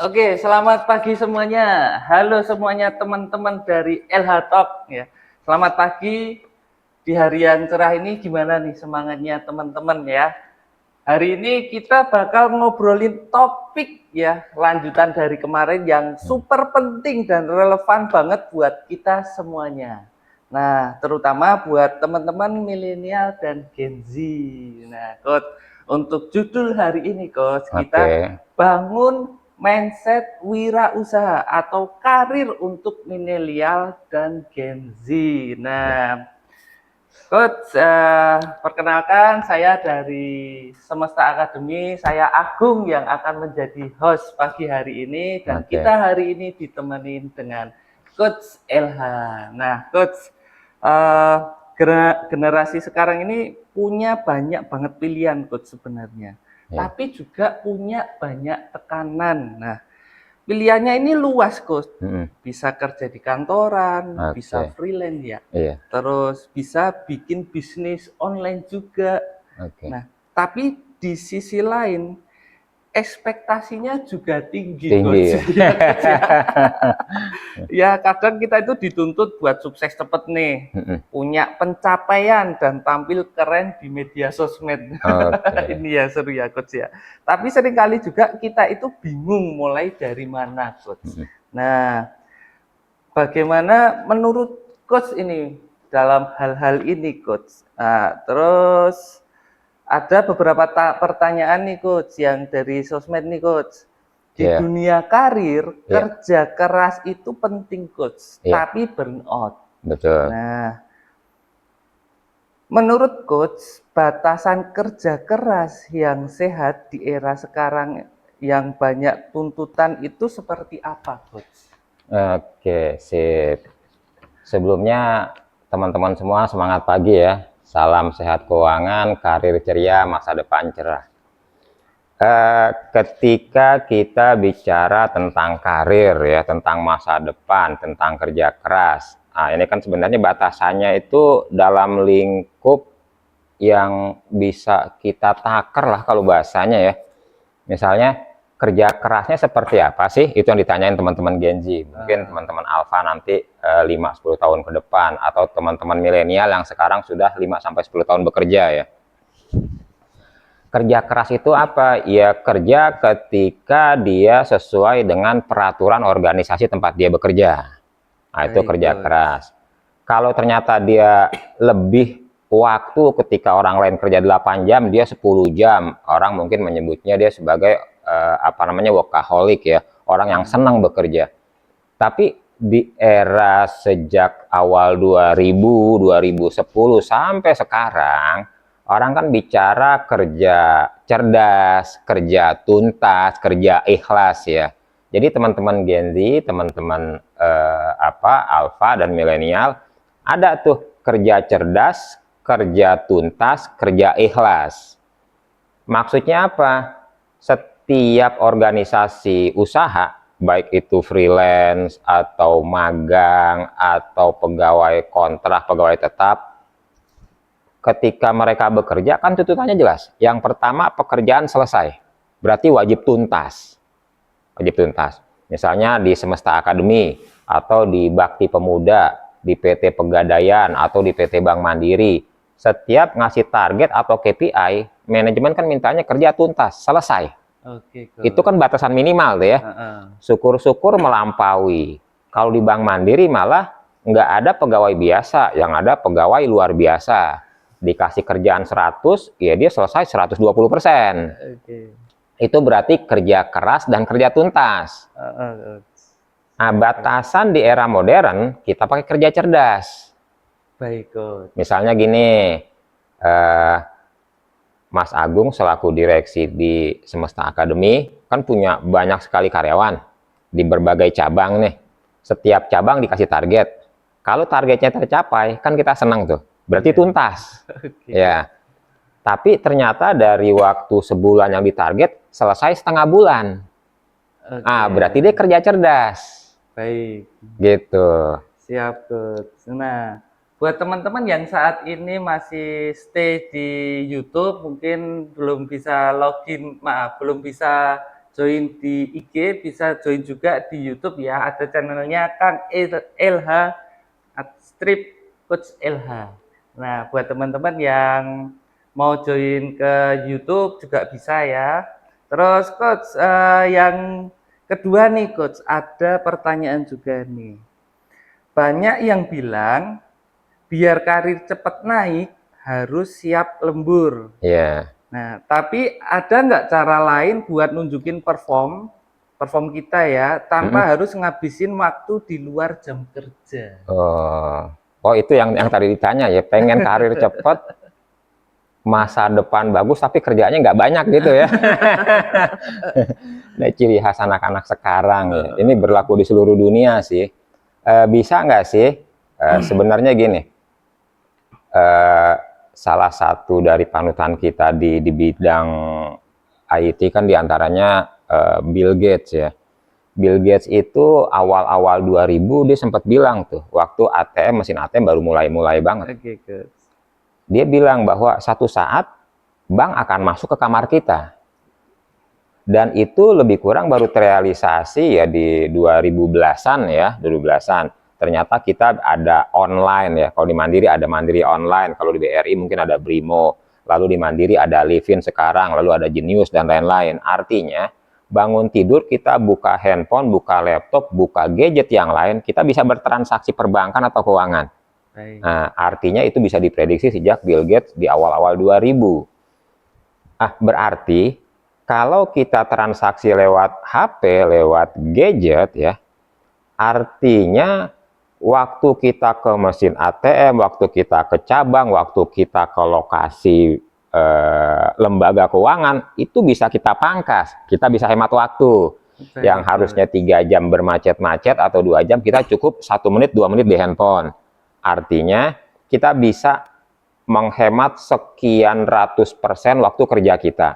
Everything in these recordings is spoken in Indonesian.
Oke, selamat pagi semuanya. Halo semuanya teman-teman dari LH Talk ya. Selamat pagi di hari yang cerah ini gimana nih semangatnya teman-teman ya. Hari ini kita bakal ngobrolin topik ya, lanjutan dari kemarin yang super penting dan relevan banget buat kita semuanya. Nah, terutama buat teman-teman milenial dan Gen Z. Nah, Coach, untuk judul hari ini, Coach, kita Oke, bangun mindset wirausaha atau karir untuk milenial dan Gen Z. Nah, Coach, perkenalkan saya dari Semesta Academy, saya Agung yang akan menjadi host pagi hari ini dan kita oke, hari ini ditemenin dengan Coach LH. Nah, Coach, eh, generasi sekarang ini punya banyak banget pilihan, Coach sebenarnya, ya, tapi juga punya banyak tekanan. Nah, pilihannya ini luas, Coach. mhm, Bisa kerja di kantoran, bisa oke, freelance ya. iya, Terus bisa bikin bisnis online juga. oke. Nah, tapi di sisi lain ekspektasinya juga tinggi, Tinggi Coach. ya? Ya, Coach ya. Ya, kadang kita itu dituntut buat sukses cepet nih, Mhm, punya pencapaian dan tampil keren di media sosmed. oke, Ini ya seru ya, Coach ya. Tapi seringkali juga kita itu bingung mulai dari mana, Coach. mhm, Nah, bagaimana menurut Coach ini dalam hal-hal ini, Coach? Nah, terus ada beberapa pertanyaan nih, Coach, yang dari sosmed nih, Coach. Di iya, dunia karir, iya, kerja keras itu penting, Coach, iya, tapi burnout. betul. Nah, menurut Coach, batasan kerja keras yang sehat di era sekarang yang banyak tuntutan itu seperti apa, Coach? Oke, sip. Sebelumnya teman-teman semua semangat pagi ya. Salam sehat keuangan, karir ceria, masa depan cerah. Ketika kita bicara tentang karir ya, tentang masa depan, tentang kerja keras. Nah, ini kan sebenarnya batasannya itu dalam lingkup yang bisa kita takar lah kalau bahasanya ya. Misalnya kerja kerasnya seperti apa sih? Itu yang ditanyain teman-teman Gen Z. Mungkin Ah, teman-teman Alpha nanti 5-10 tahun ke depan atau teman-teman milenial yang sekarang sudah 5-10 tahun bekerja ya. Kerja keras itu apa? Ya kerja ketika dia sesuai dengan peraturan organisasi tempat dia bekerja. Nah, itu baik, kerja Coach. keras. Kalau ternyata dia lebih waktu ketika orang lain kerja 8 jam, dia 10 jam. Orang mungkin menyebutnya dia sebagai apa namanya workaholic ya, orang yang senang bekerja. Tapi di era sejak awal 2000, 2010 sampai sekarang, orang kan bicara kerja cerdas, kerja tuntas, kerja ikhlas ya. Jadi teman-teman Gen Z, teman-teman Alpha dan milenial, ada tuh kerja cerdas, kerja tuntas, kerja ikhlas. Maksudnya apa? Setiap organisasi usaha, baik itu freelance atau magang atau pegawai kontrak, pegawai tetap, ketika mereka bekerja kan tuntutannya jelas. Yang pertama pekerjaan selesai, berarti wajib tuntas. Wajib tuntas. Misalnya di Semesta Academy atau di Bakti Pemuda, di PT Pegadaian atau di PT Bank Mandiri, setiap ngasih target atau KPI, manajemen kan mintanya kerja tuntas, selesai. Oke, Itu kan Coach. batasan minimal tuh ya. Heeh. Syukur-syukur melampaui. Kalau di Bank Mandiri malah nggak ada pegawai biasa, yang ada pegawai luar biasa. Dikasih kerjaan 100, ya dia selesai 120%. Oke. Itu berarti kerja keras dan kerja tuntas. Heeh, Coach. Nah, Oke. batasan di era modern, kita pakai kerja cerdas. Baik, Coach. Misalnya gini, eh, Mas Agung selaku direksi di Semesta Academy kan punya banyak sekali karyawan di berbagai cabang nih. Setiap cabang dikasih target. Kalau targetnya tercapai, kan kita senang tuh. Berarti Iya. tuntas. Oke. Ya. Tapi ternyata dari waktu sebulan yang ditarget selesai setengah bulan. Ah, Oke. berarti dia kerja cerdas. Baik. Gitu. Siap, Coach. Nah, buat teman-teman yang saat ini masih stay di YouTube, mungkin belum bisa login, maaf, belum bisa join di IG, bisa join juga di YouTube ya. Ada channelnya Kang LH Strip Coach LH. Nah, buat teman-teman yang mau join ke YouTube juga bisa ya. Terus Coach, yang kedua nih Coach, ada pertanyaan juga nih. Banyak yang bilang biar karir cepat naik harus siap lembur. Iya. Nah, tapi ada nggak cara lain buat nunjukin perform kita ya, tanpa harus ngabisin waktu di luar jam kerja? Oh, oh itu yang tadi ditanya ya, pengen karir cepet, masa depan bagus, tapi kerjaannya nggak banyak gitu ya. Nah, ciri khas anak-anak sekarang ya. Ini berlaku di seluruh dunia sih. Bisa nggak sih? Sebenarnya gini, salah satu dari panutan kita di bidang IT kan diantaranya Bill Gates ya. Bill Gates itu awal-awal 2000 dia sempat bilang tuh, waktu mesin ATM baru mulai banget. Oke, Coach. Dia bilang bahwa satu saat bank akan masuk ke kamar kita. Dan itu lebih kurang baru terrealisasi ya di 2010-an ya, 2010-an. Ternyata kita ada online ya, kalau di Mandiri ada Mandiri Online, kalau di BRI mungkin ada Brimo, lalu di Mandiri ada Livin sekarang, lalu ada Genius dan lain-lain. Artinya, bangun tidur kita buka handphone, buka laptop, buka gadget yang lain, kita bisa bertransaksi perbankan atau keuangan. Baik. Nah, artinya itu bisa diprediksi sejak Bill Gates di awal-awal 2000. Berarti kalau kita transaksi lewat HP, lewat gadget ya, artinya waktu kita ke mesin ATM, waktu kita ke cabang, waktu kita ke lokasi lembaga keuangan, itu bisa kita pangkas, kita bisa hemat waktu. Yang harusnya 3 jam bermacet-macet atau 2 jam, kita cukup 1 menit, 2 menit di handphone. Artinya kita bisa menghemat sekian ratus% waktu kerja kita.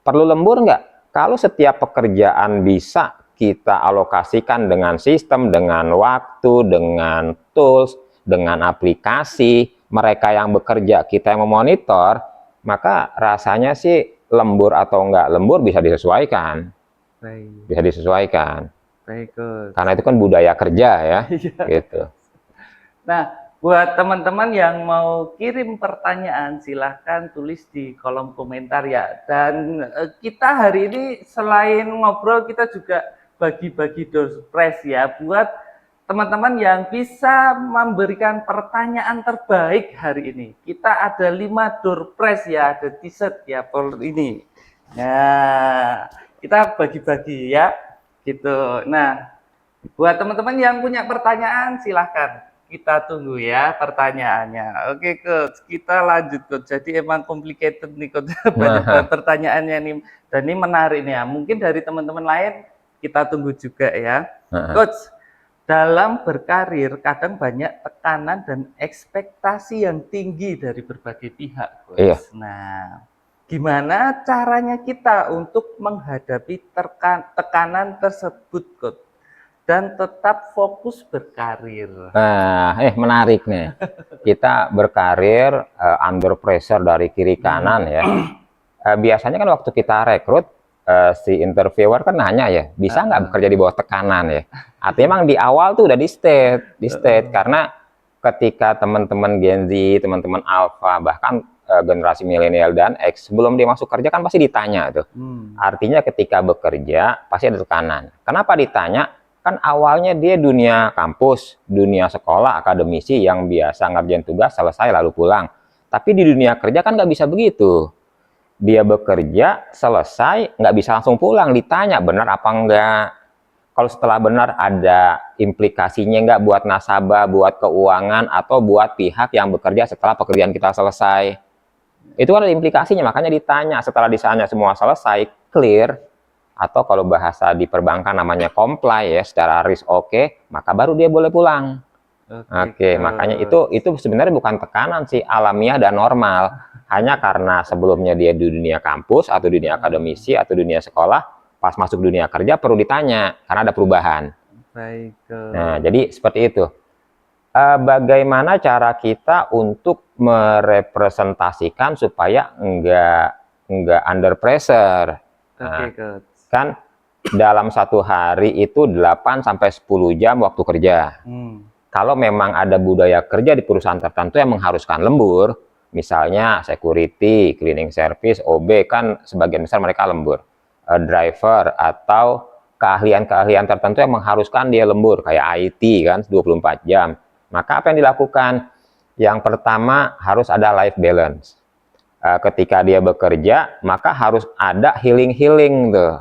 Perlu lembur nggak? Kalau setiap pekerjaan bisa kita alokasikan dengan sistem, dengan waktu, dengan tools, dengan aplikasi, mereka yang bekerja, kita yang memonitor, maka rasanya sih lembur atau nggak lembur bisa disesuaikan. Baik. Bisa disesuaikan. Baik, Coach. Karena itu kan budaya kerja ya. Gitu. Nah, buat teman-teman yang mau kirim pertanyaan, silahkan tulis di kolom komentar ya. Dan kita hari ini selain ngobrol, kita juga bagi-bagi door prize ya. Buat teman-teman yang bisa memberikan pertanyaan terbaik hari ini. Kita ada 5 door prize ya, ada t-shirt ya, per ini. Nah, kita bagi-bagi ya, gitu. Nah, buat teman-teman yang punya pertanyaan, silahkan. Kita tunggu ya pertanyaannya. Oke, Coach, kita lanjut, Coach. Jadi emang complicated nih, Coach. Banyak banget pertanyaannya nih. Dan ini menarik nih ya. Mungkin dari teman-teman lain kita tunggu juga ya. Coach, dalam berkarir kadang banyak tekanan dan ekspektasi yang tinggi dari berbagai pihak, Coach. Iya. Nah, gimana caranya kita untuk menghadapi tekanan tersebut, Coach? Dan tetap fokus berkarir. Nah, menarik nih. Kita berkarir under pressure dari kiri kanan ya. Biasanya kan waktu kita rekrut, si interviewer kan nanya ya, bisa nggak bekerja di bawah tekanan ya? Artinya memang di awal tuh udah di state karena ketika teman-teman Gen Z, teman-teman Alpha, bahkan generasi milenial dan X, sebelum dia masuk kerja kan pasti ditanya tuh. Artinya ketika bekerja pasti ada tekanan. Kenapa ditanya? Kan awalnya dia dunia kampus, dunia sekolah, akademisi yang biasa ngerjain tugas, selesai lalu pulang. Tapi di dunia kerja kan nggak bisa begitu. Dia bekerja, selesai, nggak bisa langsung pulang, ditanya benar apa enggak. Kalau setelah benar ada implikasinya nggak buat nasabah, buat keuangan, atau buat pihak yang bekerja setelah pekerjaan kita selesai. Itu kan ada implikasinya, makanya ditanya. Setelah ditanya semua selesai, clear, atau kalau bahasa di perbankan namanya comply ya, secara risk oke, maka baru dia boleh pulang. Oke, makanya itu sebenarnya bukan tekanan sih, alamiah dan normal. Hanya karena sebelumnya dia di dunia kampus atau dunia akademisi atau dunia sekolah, pas masuk dunia kerja perlu ditanya karena ada perubahan. Baik. Nah, jadi seperti itu. Bagaimana cara kita untuk merepresentasikan supaya enggak under pressure? Nah, kan dalam satu hari itu 8 sampai 10 jam waktu kerja. Kalau memang ada budaya kerja di perusahaan tertentu yang mengharuskan lembur, misalnya security, cleaning service, OB, kan sebagian besar mereka lembur. Driver atau keahlian-keahlian tertentu yang mengharuskan dia lembur, kayak IT kan 24 jam. Maka apa yang dilakukan? Yang pertama harus ada life balance. Ketika dia bekerja, maka harus ada healing-healing tuh.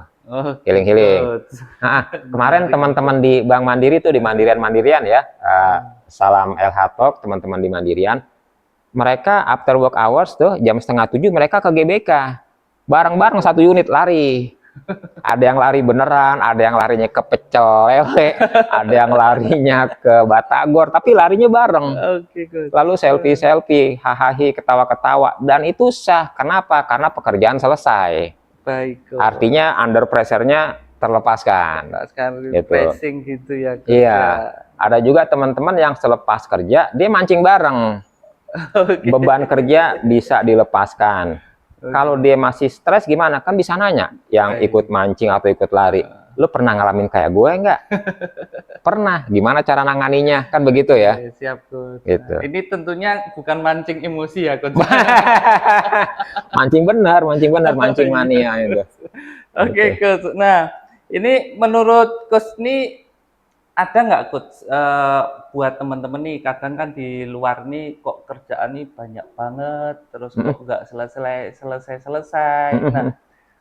Healing-healing. Nah, kemarin teman-teman di Bank Mandiri tuh, di Mandirian ya, salam LH Talk teman-teman di Mandirian, mereka after work hours tuh jam 6:30 mereka ke GBK bareng-bareng satu unit lari. Ada yang lari beneran, ada yang larinya ke pecel lele, ada yang larinya ke batagor, tapi larinya bareng. Lalu selfie-selfie, hahaha, ketawa-ketawa, dan itu sah. Kenapa? Karena pekerjaan selesai. Baik. Artinya under pressure-nya terlepaskan. Gitu. Gitu ya. Iya. Ada juga teman-teman yang selepas kerja dia mancing bareng. Beban kerja bisa dilepaskan. Kalau dia masih stres gimana? Kan bisa nanya yang ikut mancing atau ikut lari. Lu pernah ngalamin kayak gue nggak? Pernah. Gimana cara nanganinya? Kan begitu ya? Siap, Coach. Gitu. Ini tentunya bukan mancing emosi ya, Coach. Mancing benar, mancing mania itu. Oke, Coach. Nah, ini menurut Coach ini ada nggak, Coach, buat teman-teman nih, kadang kan di luar nih kok kerjaan nih banyak banget, terus kok nggak selesai. Nah,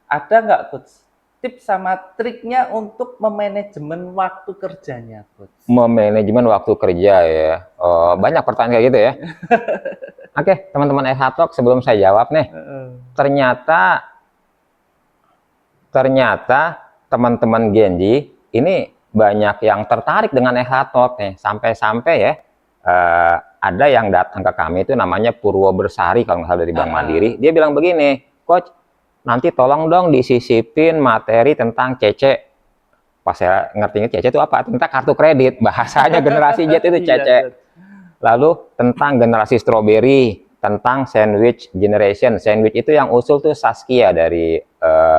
ada nggak, Coach, tips sama triknya untuk memanajemen waktu kerjanya, Coach? Memanajemen waktu kerja ya. Oh, banyak pertanyaan kayak gitu ya. Oke, teman-teman LH Talk, sebelum saya jawab nih, ternyata teman-teman Genji ini banyak yang tertarik dengan LH Talk nih, sampai-sampai ya ada yang datang ke kami itu namanya Purwo Bersari kalau nggak salah dari Bank Mandiri. Dia bilang begini, Coach, nanti tolong dong disisipin materi tentang CC. Pas saya ngertinya CC itu apa? Tentang kartu kredit, bahasanya generasi Z itu CC. Lalu tentang generasi strawberry, tentang sandwich generation. Sandwich itu yang usul tuh Saskia dari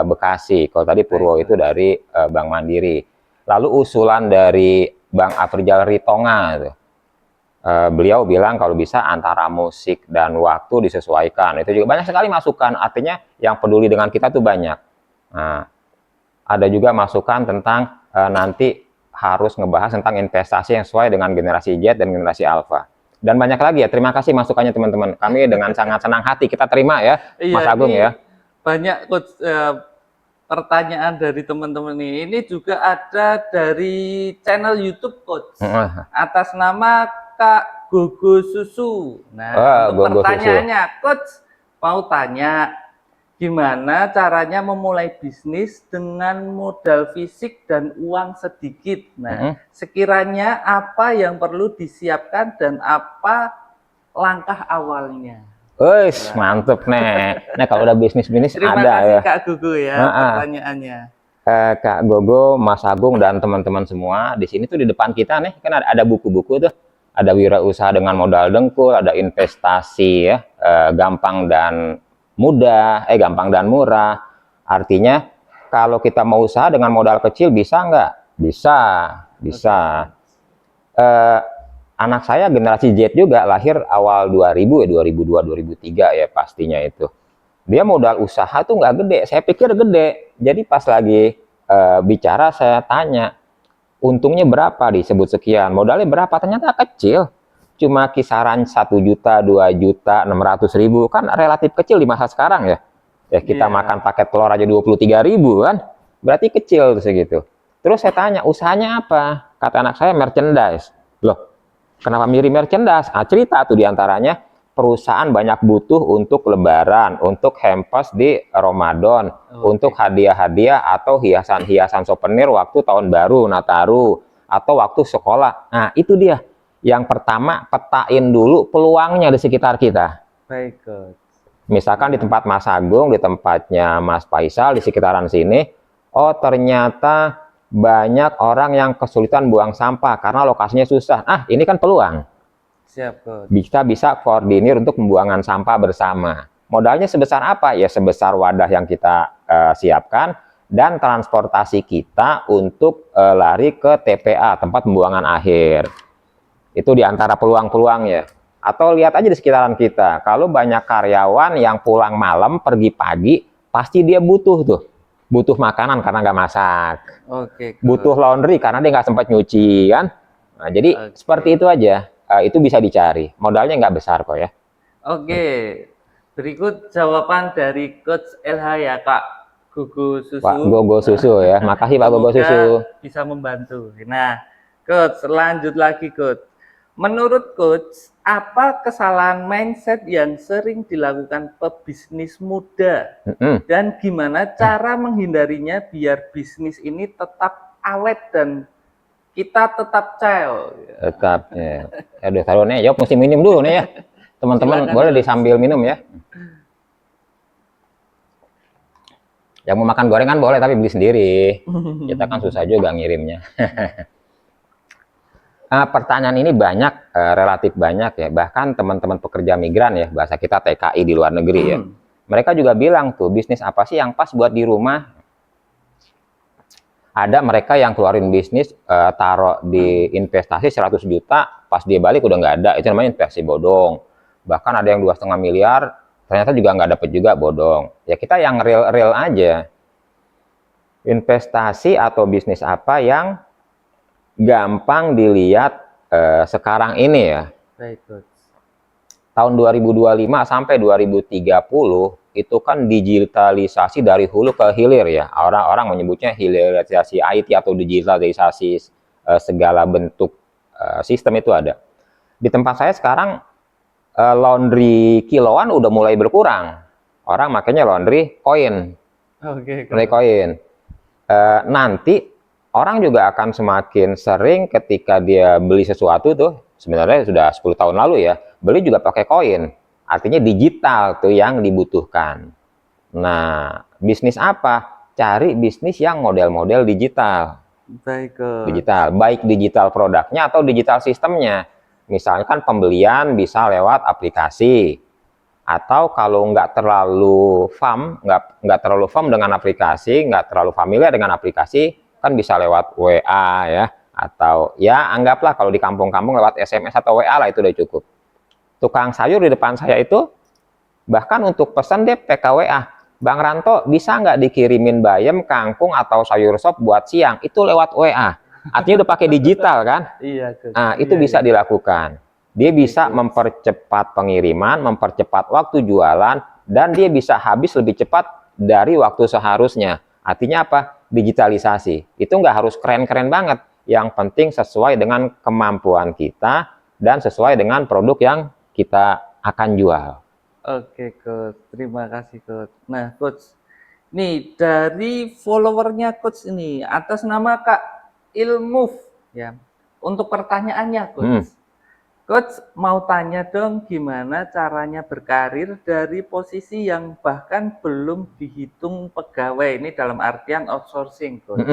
Bekasi. Kalau tadi Purwo itu dari Bank Mandiri. Lalu usulan dari Bang Afrizal Ritonga, beliau bilang kalau bisa antara musik dan waktu disesuaikan. Itu juga banyak sekali masukan, artinya yang peduli dengan kita tuh banyak. Nah, ada juga masukan tentang nanti harus ngebahas tentang investasi yang sesuai dengan generasi Z dan generasi Alpha. Dan banyak lagi ya, terima kasih masukannya teman-teman. Kami dengan sangat senang hati kita terima ya, Mas Agung ya. Banyak pertanyaan dari teman-teman ini juga ada dari channel YouTube, Coach, atas nama Kak Gogo Susu. Nah, untuk pertanyaannya, Coach mau tanya gimana caranya memulai bisnis dengan modal fisik dan uang sedikit. Nah, sekiranya apa yang perlu disiapkan dan apa langkah awalnya? Wes, mantep nih. Nah, kalau udah bisnis ada ya. Terima kasih Kak Gogo ya pertanyaannya. Kak Gogo, Mas Agung dan teman-teman semua di sini tuh di depan kita nih kan ada buku-buku tuh. Ada wirausaha dengan modal dengkul, ada investasi ya, gampang dan mudah, gampang dan murah. Artinya kalau kita mau usaha dengan modal kecil bisa nggak? Bisa. Anak saya generasi Z juga lahir awal 2000 ya, 2002, 2003 ya pastinya itu. Dia modal usaha tuh nggak gede, saya pikir gede. Jadi pas lagi bicara saya tanya, untungnya berapa? Disebut sekian, modalnya berapa? Ternyata kecil. Cuma kisaran 1 juta, 2 juta, 600.000, kan relatif kecil di masa sekarang ya. Ya kita makan paket telur aja 23.000 kan, berarti kecil tuh segitu. Terus saya tanya, usahanya apa? Kata anak saya merchandise. Loh, kenapa mirip merchandise? Cerita tuh diantaranya perusahaan banyak butuh untuk lebaran, untuk hampers di Ramadan, untuk hadiah-hadiah atau hiasan-hiasan souvenir waktu tahun baru, Nataru, atau waktu sekolah. Nah, itu dia. Yang pertama, petain dulu peluangnya di sekitar kita. Baik, Coach. Misalkan di tempat Mas Agung, di tempatnya Mas Faisal, di sekitaran sini, oh ternyata banyak orang yang kesulitan buang sampah karena lokasinya susah. Ah, ini kan peluang. Siap, Coach. Bisa koordinir untuk pembuangan sampah bersama. Modalnya sebesar apa? Ya sebesar wadah yang kita siapkan dan transportasi kita untuk lari ke TPA, tempat pembuangan akhir. Itu diantara peluang-peluangnya. Atau lihat aja di sekitaran kita, kalau banyak karyawan yang pulang malam, pergi pagi, pasti dia butuh makanan karena nggak masak, Oke, butuh laundry karena dia nggak sempat nyuci kan. Nah, jadi seperti itu aja. Itu bisa dicari, modalnya nggak besar kok ya. Oke, berikut jawaban dari Coach LH ya Kak Gogo Susu. Pak Gogo Susu ya, makasih Pak Gogo Semoga Susu. bisa membantu. Nah, Coach, lanjut lagi Coach. Menurut Coach, apa kesalahan mindset yang sering dilakukan pebisnis muda? Dan gimana cara menghindarinya biar bisnis ini tetap awet dan kita tetap child? Tetap ya. Aduh, taruh nih, jawab mesti minum dulu nih ya. Teman-teman Silakan, boleh Coach. disambil minum ya. Yang mau makan gorengan boleh, tapi beli sendiri. Kita kan susah juga ngirimnya. Pertanyaan ini banyak, relatif banyak ya. Bahkan teman-teman pekerja migran ya, bahasa kita TKI di luar negeri ya. Mereka juga bilang tuh, bisnis apa sih yang pas buat di rumah? Ada mereka yang keluarin bisnis, taruh di investasi 100 juta, pas dia balik udah nggak ada. Itu namanya investasi bodong. Bahkan ada yang 2,5 miliar, ternyata juga nggak dapet juga, bodong. Ya kita yang real-real aja. Investasi atau bisnis apa yang gampang dilihat sekarang ini ya. Baik, Coach. Tahun 2025 sampai 2030 itu kan digitalisasi dari hulu ke hilir ya. Orang-orang menyebutnya hilirisasi IT atau digitalisasi segala bentuk sistem itu ada. Di tempat saya sekarang laundry kiloan udah mulai berkurang. Orang makanya laundry koin. Oke, Laundry koin. Nanti orang juga akan semakin sering ketika dia beli sesuatu tuh, sebenarnya sudah 10 tahun lalu ya, beli juga pakai koin. Artinya digital tuh yang dibutuhkan. Nah, bisnis apa? Cari bisnis yang model-model digital. Baik, Coach. Digital, baik digital produknya atau digital sistemnya. Misalkan pembelian bisa lewat aplikasi. Atau kalau nggak terlalu paham dengan aplikasi, nggak terlalu familiar dengan aplikasi, kan bisa lewat WA ya, atau ya anggaplah kalau di kampung-kampung lewat SMS atau WA lah, itu udah cukup. Tukang sayur di depan saya itu bahkan untuk pesan dia PKWA, Bang Ranto bisa nggak dikirimin bayam, kangkung atau sayur sop buat siang, itu lewat WA. Artinya udah pakai digital kan. Iya, Coach. Nah, itu bisa dilakukan. Dia bisa mempercepat pengiriman, mempercepat waktu jualan, dan dia bisa habis lebih cepat dari waktu seharusnya. Artinya apa? Digitalisasi. Itu nggak harus keren-keren banget. Yang penting sesuai dengan kemampuan kita dan sesuai dengan produk yang kita akan jual. Oke, Coach. Terima kasih, Coach. Nah, Coach, nih dari followernya Coach ini atas nama Kak Ilmuf ya. Untuk pertanyaannya, Coach. Coach mau tanya dong gimana caranya berkarir dari posisi yang bahkan belum dihitung pegawai, ini dalam artian outsourcing, Coach.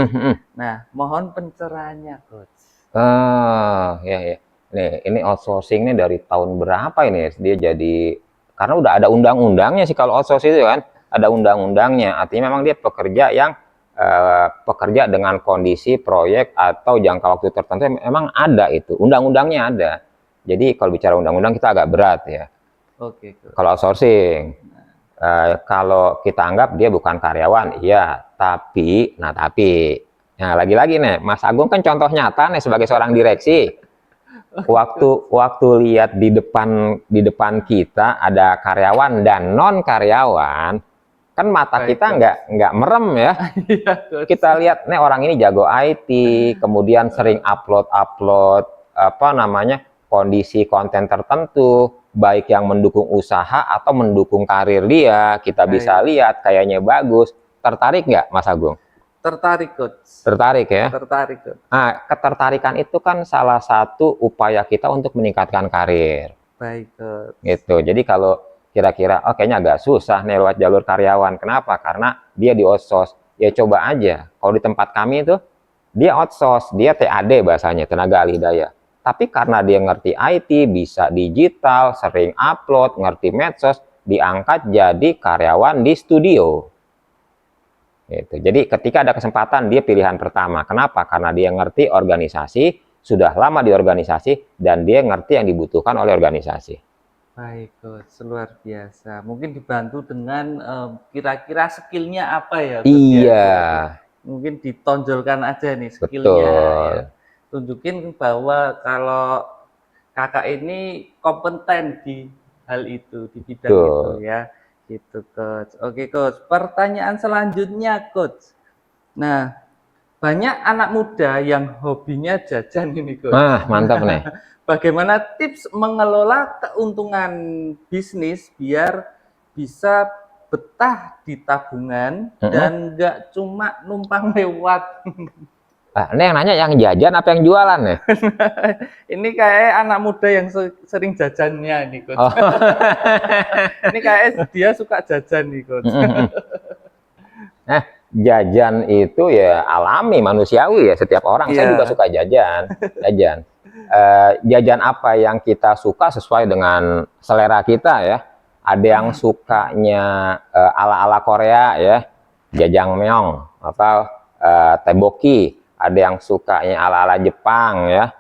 Nah, mohon pencerahannya, Coach. Ya. Nih, ini outsourcing ini dari tahun berapa ini? Dia jadi, karena udah ada undang-undangnya sih kalau outsourcing itu kan, ada undang-undangnya. Artinya memang dia pekerja yang pekerja dengan kondisi proyek atau jangka waktu tertentu, memang ada itu, undang-undangnya ada. Jadi kalau bicara undang-undang kita agak berat ya. Oke, Coach. Kalau outsourcing, kalau kita anggap dia bukan karyawan, iya, tapi, nah lagi-lagi nih, Mas Agung kan contoh nyata nih sebagai seorang direksi. Waktu lihat di depan kita ada karyawan dan non karyawan, kan mata kita nggak merem ya. Kita lihat nih orang ini jago IT, kemudian sering upload kondisi konten tertentu, baik yang mendukung usaha atau mendukung karir dia. Kita bisa lihat kayaknya bagus. Tertarik nggak, Mas Agung? Tertarik, Coach. Tertarik ya? Tertarik, Coach. Nah, ketertarikan itu kan salah satu upaya kita untuk meningkatkan karir. Baik, Coach. Gitu. Jadi kalau kira-kira, kayaknya agak susah nih lewat jalur karyawan. Kenapa? Karena dia di outsource. Ya coba aja. Kalau di tempat kami itu, dia outsource, dia TAD bahasanya, tenaga ahli daya. Tapi karena dia ngerti IT, bisa digital, sering upload, ngerti medsos, diangkat jadi karyawan di studio. Gitu. Jadi ketika ada kesempatan dia pilihan pertama. Kenapa? Karena dia ngerti organisasi, sudah lama di organisasi, dan dia ngerti yang dibutuhkan oleh organisasi. Baik, Coach, luar biasa. Mungkin dibantu dengan kira-kira skillnya apa ya, Coach ya? Iya, Mungkin ditonjolkan aja nih skillnya ya. betul. Tunjukin bahwa kalau kakak ini kompeten di hal itu, di bidang itu Betul. ya. Gitu, Coach. Oke, Coach. Pertanyaan selanjutnya, Coach. Nah, banyak anak muda yang hobinya jajan ini, Coach. Nah, mantap nih. Bagaimana tips mengelola keuntungan bisnis biar bisa betah di tabungan Mm-mm. dan nggak cuma numpang lewat? Ini yang nanya yang jajan apa yang jualan ya? Ini kayak anak muda yang sering jajannya nih, Coach. Oh. Ini kayak dia suka jajan nih, Coach. Jajan itu ya alami, manusiawi ya, setiap orang. Saya juga Iya. suka jajan. Jajan apa yang kita suka sesuai dengan selera kita ya. Ada yang sukanya ala-ala Korea ya, jajangmyeon atau tteokbokki. Ada yang sukanya ala-ala Jepang ya.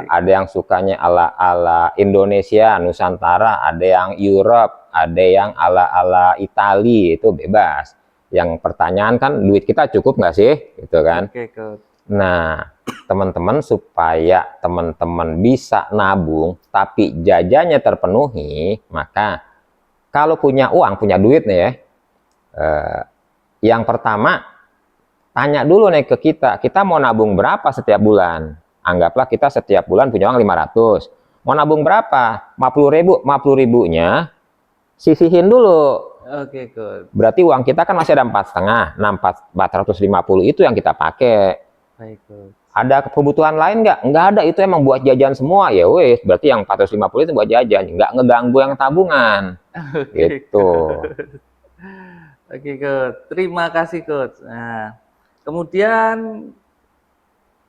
Ada yang sukanya ala-ala Indonesia, Nusantara, ada yang Europe, ada yang ala-ala Itali, itu bebas. Yang pertanyaan kan duit kita cukup nggak sih, gitu kan? Oke, Coach. Nah, teman-teman, supaya teman-teman bisa nabung tapi jajannya terpenuhi, maka kalau punya uang, punya duit nih ya, yang pertama tanya dulu nih ke kita mau nabung berapa setiap bulan. Anggaplah kita setiap bulan punya uang 500. Mau nabung berapa? 50.000. 50.000-nya sisihin dulu. Oke, Coach. Berarti uang kita kan masih ada 4,5. Nah, 450 itu yang kita pakai. Baik, Coach. Ada kebutuhan lain nggak? Nggak ada, itu emang buat jajan semua. Ya wes, berarti yang 450 itu buat jajan. Nggak ngeganggu yang tabungan. Oke, Gitu. Oke, Coach. Terima kasih, Coach. Nah, kemudian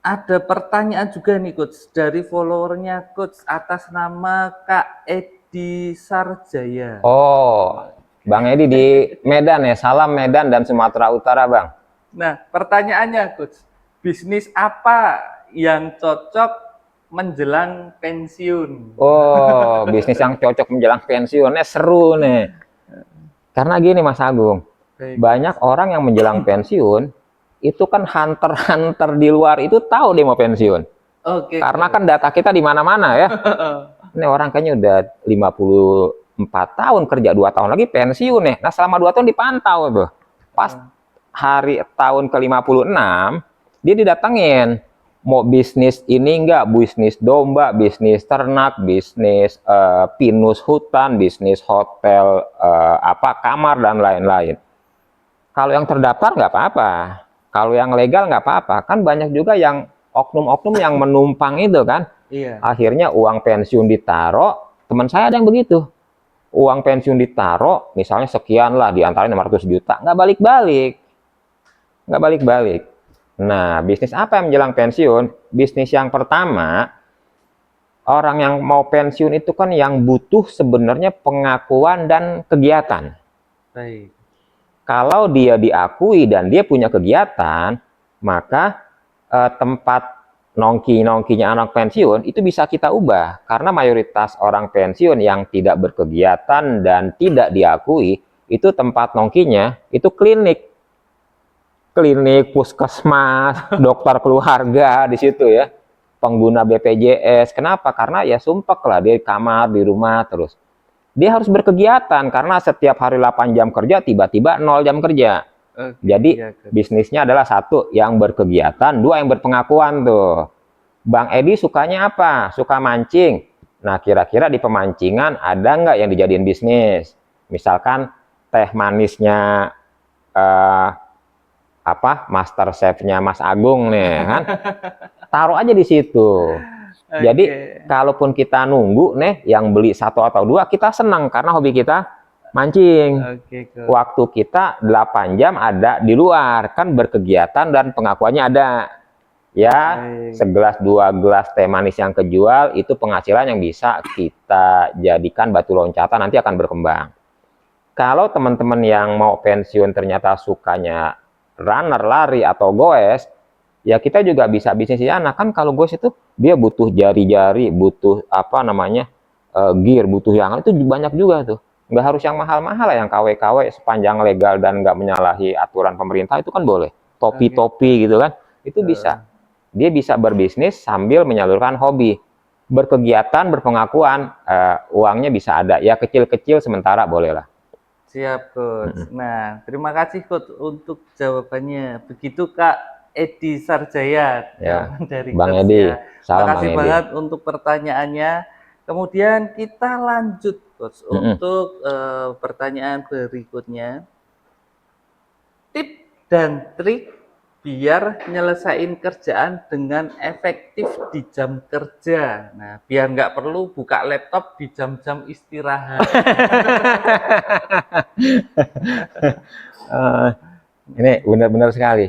ada pertanyaan juga nih, Coach, dari followernya Coach atas nama Kak Edi Sarjaya. Oh, Bang Edi di Medan ya. Salam Medan dan Sumatera Utara, Bang. Nah, pertanyaannya, Coach, bisnis apa yang cocok menjelang pensiun? Oh, bisnis yang cocok menjelang pensiunnya seru nih. Karena gini Mas Agung, Baik. banyak orang yang menjelang pensiun, itu kan hunter-hunter di luar itu tahu dia mau pensiun. Oke, Karena Coach. kan data kita di mana-mana ya. Ini orang kayaknya udah 54 tahun kerja, 2 tahun lagi pensiun nih. Nah, selama 2 tahun dipantau tuh. Pas hari tahun ke-56, dia didatengin. Mau bisnis ini enggak, bisnis domba, bisnis ternak, bisnis pinus hutan, bisnis hotel, kamar dan lain-lain. Kalau yang terdaftar nggak apa-apa, kalau yang legal nggak apa-apa. Kan banyak juga yang oknum-oknum yang menumpang itu kan. Iya. Akhirnya uang pensiun ditaro, teman saya ada yang begitu. Uang pensiun ditaro, misalnya sekian lah, diantaranya 600 juta, nggak balik-balik. Nggak balik-balik. Nah, bisnis apa yang menjelang pensiun? Bisnis yang pertama, orang yang mau pensiun itu kan yang butuh sebenarnya pengakuan dan kegiatan. Baik. Kalau dia diakui dan dia punya kegiatan, maka tempat nongki-nongkinya anak pensiun itu bisa kita ubah. Karena mayoritas orang pensiun yang tidak berkegiatan dan tidak diakui, itu tempat nongkinya itu klinik, puskesmas, dokter keluarga di situ ya, pengguna BPJS. Kenapa? Karena ya sumpek lah, dia di kamar, di rumah terus. Dia harus berkegiatan karena setiap hari 8 jam kerja, tiba-tiba 0 jam kerja. Oke, Jadi iya, Coach. bisnisnya adalah 1 yang berkegiatan, 2 yang berpengakuan tuh. Bang Edi sukanya apa? Suka mancing. Nah, kira-kira di pemancingan ada nggak yang dijadiin bisnis? Misalkan teh manisnya master chef-nya Mas Agung nih kan. Taruh aja di situ. Jadi kalaupun kita nunggu nih yang beli 1 atau 2, kita senang karena hobi kita mancing. Oke, Coach. Waktu kita 8 jam ada di luar, kan berkegiatan dan pengakuannya ada. Ya, segelas 2 gelas teh manis yang kejual itu penghasilan yang bisa kita jadikan batu loncatan, nanti akan berkembang. Kalau teman-teman yang mau pensiun ternyata sukanya runner, lari atau goes, ya kita juga bisa bisnis di sana kan. Kalau goes itu dia butuh jari-jari, butuh apa namanya gear, butuh yang itu banyak juga tuh. Nggak harus yang mahal-mahal, yang KW-KW sepanjang legal dan nggak menyalahi aturan pemerintah itu kan boleh. Topi-topi gitu kan, itu bisa. Dia bisa berbisnis sambil menyalurkan hobi. Berkegiatan, berpengakuan, uangnya bisa ada. Ya kecil-kecil sementara boleh lah. Siap, Coach. Nah, terima kasih, Coach, untuk jawabannya. Begitu, Kak Edi Sarjaya, Ya, jawaban dari Bang Coach Edi, ya. salam Bang Makasih Edi. banget untuk pertanyaannya. Kemudian kita lanjut, Coach, untuk pertanyaan berikutnya. Tip dan trik biar nyelesain kerjaan dengan efektif di jam kerja. Nah, biar nggak perlu buka laptop di jam-jam istirahat. Ini benar-benar sekali.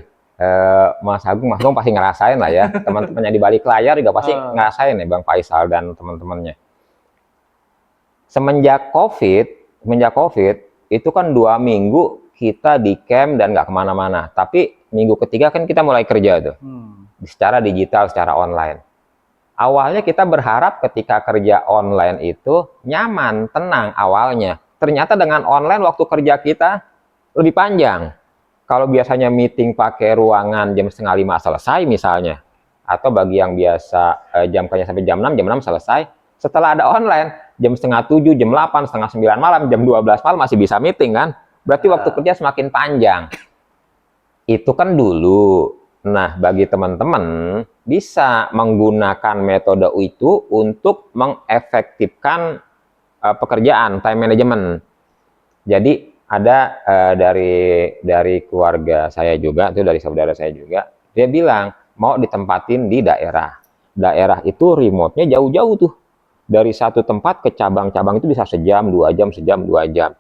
Mas Agung pasti ngerasain lah ya. Teman-temannya di balik layar juga pasti ngerasain ya, Bang Faisal dan teman-temannya. Semenjak COVID itu kan 2 minggu kita di camp dan nggak kemana-mana. Tapi minggu ketiga kan kita mulai kerja tuh, secara digital, secara online. Awalnya kita berharap ketika kerja online itu nyaman, tenang awalnya. Ternyata dengan online waktu kerja kita lebih panjang. Kalau biasanya meeting pakai ruangan jam setengah 5 selesai misalnya, atau bagi yang biasa jam kerja sampai jam 6 selesai, setelah ada online, jam setengah 7, jam 8, setengah 9 malam, jam 12 malam masih bisa meeting kan? Berarti waktu kerja semakin panjang. Itu kan dulu. Nah, bagi teman-teman bisa menggunakan metode itu untuk mengefektifkan pekerjaan, time management. Jadi ada dari keluarga saya juga, itu dari saudara saya juga, dia bilang mau ditempatin di daerah. Daerah itu remote-nya jauh-jauh tuh. Dari satu tempat ke cabang-cabang itu bisa sejam, 2 jam, sejam, 2 jam.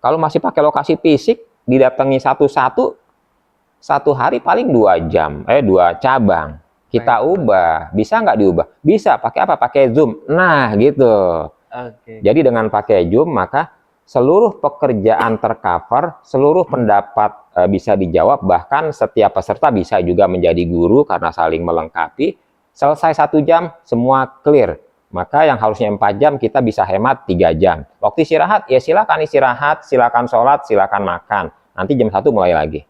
Kalau masih pakai lokasi fisik, didatangi satu-satu, satu hari paling 2 jam, 2 cabang. Kita ubah, bisa nggak diubah? Bisa, pakai apa? Pakai Zoom. Nah, gitu. Jadi dengan pakai Zoom, maka seluruh pekerjaan tercover, seluruh pendapat bisa dijawab, bahkan setiap peserta bisa juga menjadi guru karena saling melengkapi. Selesai 1 jam, semua clear. Maka yang harusnya 4 jam, kita bisa hemat 3 jam. Waktu istirahat, ya silakan istirahat, silakan sholat, silakan makan. Nanti jam 1 mulai lagi.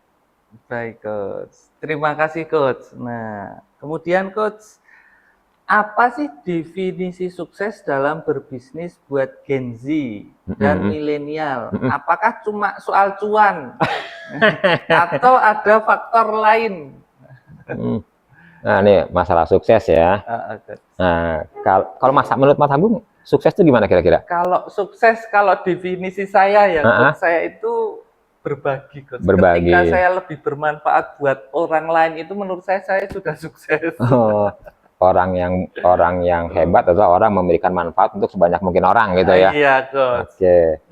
Baik, Coach. Terima kasih, Coach. Nah, kemudian, Coach, apa sih definisi sukses dalam berbisnis buat Gen Z dan milenial? Apakah cuma soal cuan? Atau ada faktor lain? Nah, ini masalah sukses ya. Nah, kalau menurut Mas Agung, sukses itu gimana kira-kira? Kalau sukses, kalau definisi saya ya, Coach, saya itu berbagi, Coach. Berbagi. Ketika saya lebih bermanfaat buat orang lain itu menurut saya sudah sukses. Orang yang hebat adalah orang memberikan manfaat untuk sebanyak mungkin orang gitu ya. Iya, Coach. Oke.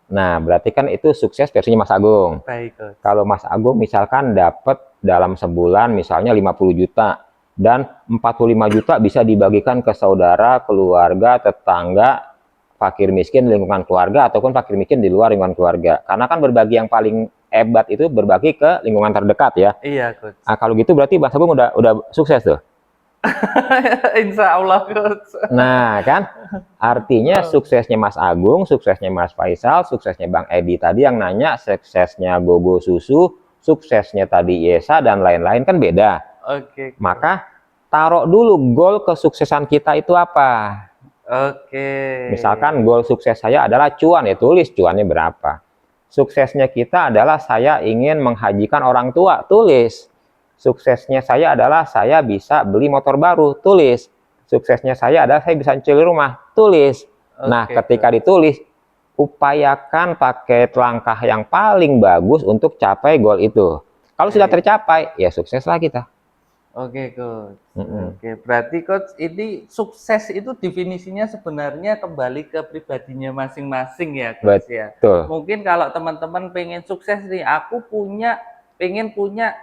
Nah, berarti kan itu sukses versinya Mas Agung. Baik, Coach. Kalau Mas Agung misalkan dapat dalam sebulan misalnya 50 juta dan 45 juta bisa dibagikan ke saudara, keluarga, tetangga, fakir miskin di lingkungan keluarga ataupun fakir miskin di luar lingkungan keluarga. Karena kan berbagi yang paling hebat itu berbagi ke lingkungan terdekat ya. Iya, Coach. Nah, kalau gitu berarti Mas Agung udah sukses tuh. Insya Allah, Coach. Nah, kan artinya suksesnya Mas Agung, suksesnya Mas Faisal, suksesnya Bang Edi tadi yang nanya, suksesnya Gogo Susu, suksesnya tadi Yesa dan lain-lain kan beda. Oke. Maka taruh dulu goal kesuksesan kita itu apa. Oke. Misalkan goal sukses saya adalah cuan, ya tulis cuannya berapa. Suksesnya kita adalah saya ingin menghajikan orang tua, tulis. Suksesnya saya adalah saya bisa beli motor baru, tulis. Suksesnya saya adalah saya bisa cicil rumah, tulis. Nah, ketika ditulis, upayakan pakai langkah yang paling bagus untuk capai goal itu. Kalau sudah tercapai, ya sukseslah kita. Oke, Coach. Oke, berarti Coach ini sukses itu definisinya sebenarnya kembali ke pribadinya masing-masing ya, Coach. Betul. Ya. Mungkin kalau teman-teman pengen sukses nih, aku pengen punya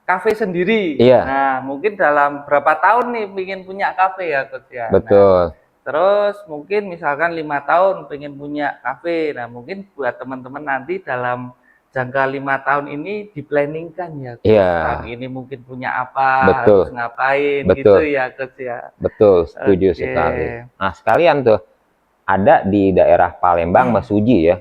kafe sendiri. Iya. Nah, mungkin dalam berapa tahun nih pengen punya kafe ya, Coach ya. Betul. Nah, terus mungkin misalkan 5 tahun pengen punya kafe. Nah, mungkin buat teman-teman nanti dalam jangka 5 tahun ini diplanningkan ya, Coach. Iya, Tahun ini mungkin punya apa, betul, harus ngapain gitu betul, ya, Coach ya. betul, setuju Oke. sekali. Nah, sekalian tuh, ada di daerah Palembang, Mesuji ya,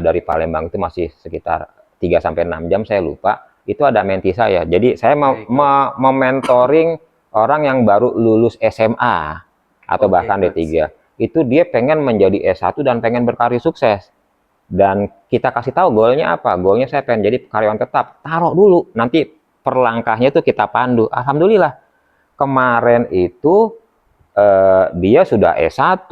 dari Palembang itu masih sekitar 3 sampai 6 jam, saya lupa. Itu ada menti saya. Jadi saya Baik, Coach. mementoring orang yang baru lulus SMA atau Oke, bahkan Coach. D3. Itu dia pengen menjadi S1 dan pengen berkarir sukses. Dan kita kasih tahu goalnya apa? Goalnya saya pengen jadi karyawan tetap. Taruh dulu, nanti per langkahnya itu kita pandu. Alhamdulillah, kemarin itu dia sudah S1,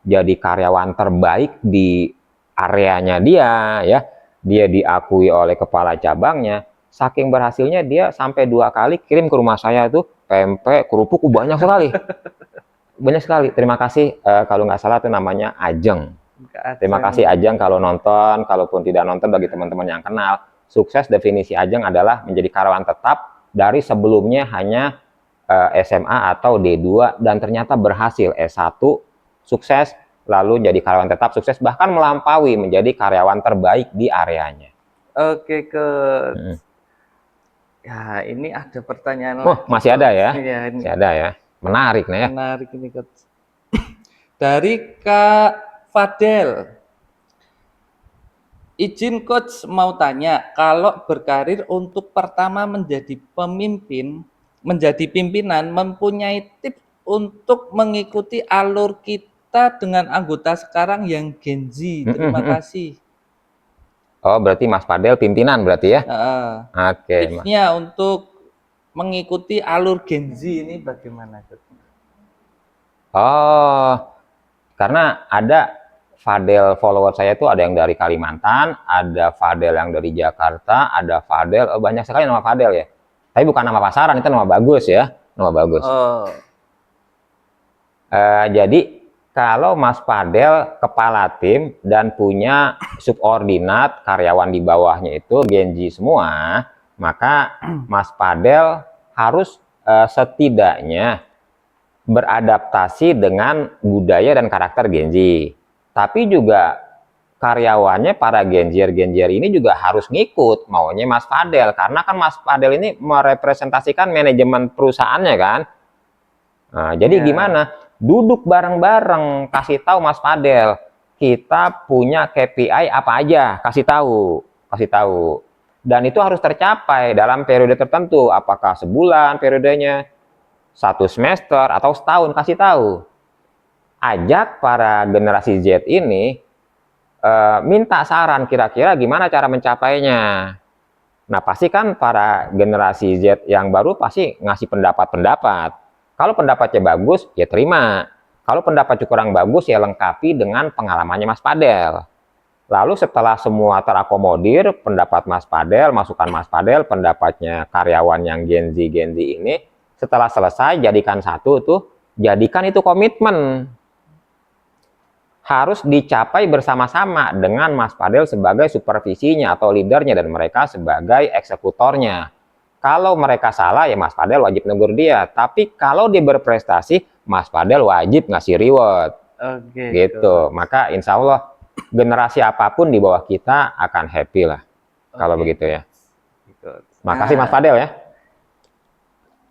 jadi karyawan terbaik di areanya dia, ya. Dia diakui oleh kepala cabangnya. Saking berhasilnya dia sampai 2 kali kirim ke rumah saya tuh pempek, kerupuk, banyak sekali. Banyak sekali. Terima kasih, kalau nggak salah itu namanya Ajeng. Terima kasih Ajeng kalau nonton, kalaupun tidak nonton bagi teman-teman yang kenal. Sukses definisi Ajeng adalah menjadi karyawan tetap dari sebelumnya hanya SMA atau D2 dan ternyata berhasil S1, sukses, lalu jadi karyawan tetap sukses, bahkan melampaui menjadi karyawan terbaik di areanya. Oke, Coach. Hmm. Ya, ini ada pertanyaan Oh, lagi, masih ada Coach. ya? Iya, ini Masih ada ya? Menarik nih ya. menarik ini, Coach. Dari Kak Fadel. Izin Coach mau tanya, kalau berkarir untuk pertama menjadi pimpinan, mempunyai tips untuk mengikuti alur kita dengan anggota sekarang yang Gen Z. Terima kasih. Oh, berarti Mas Fadel pimpinan berarti ya? Oke. Tipsnya untuk mengikuti alur Gen Z ini bagaimana, Coach? Oh, karena ada Fadel follower saya itu ada yang dari Kalimantan, ada Fadel yang dari Jakarta, ada Fadel, banyak sekali nama Fadel ya. Tapi bukan nama pasaran, itu nama bagus ya, nama bagus. Oh, Jadi kalau Mas Fadel kepala tim dan punya subordinat karyawan di bawahnya itu Gen Z semua, maka Mas Fadel harus setidaknya beradaptasi dengan budaya dan karakter Gen Z. Tapi juga karyawannya para Gen-Z ini juga harus ngikut maunya Mas Fadel, karena kan Mas Fadel ini merepresentasikan manajemen perusahaannya kan. Nah, jadi ya. gimana? Duduk bareng-bareng, kasih tahu Mas Fadel, kita punya KPI apa aja, kasih tahu, kasih tahu. Dan itu harus tercapai dalam periode tertentu, apakah sebulan periodenya, 1 semester atau setahun, kasih tahu. Ajak para generasi Z ini minta saran kira-kira gimana cara mencapainya. Nah, pasti kan para generasi Z yang baru pasti ngasih pendapat-pendapat. Kalau pendapatnya bagus, ya terima. Kalau pendapatnya kurang bagus, ya lengkapi dengan pengalamannya Mas Fadel. Lalu setelah semua terakomodir, pendapat Mas Fadel, masukan Mas Fadel, pendapatnya karyawan yang Gen Z ini, setelah selesai, jadikan satu tuh, jadikan itu komitmen. Harus dicapai bersama-sama dengan Mas Fadel sebagai supervisinya atau leadernya dan mereka sebagai eksekutornya. Kalau mereka salah ya Mas Fadel wajib negur dia. Tapi kalau dia berprestasi, Mas Fadel wajib ngasih reward. Oke, Gitu. Maka insya Allah generasi apapun di bawah kita akan happy lah. Kalau begitu ya. Makasih Mas Fadel ya.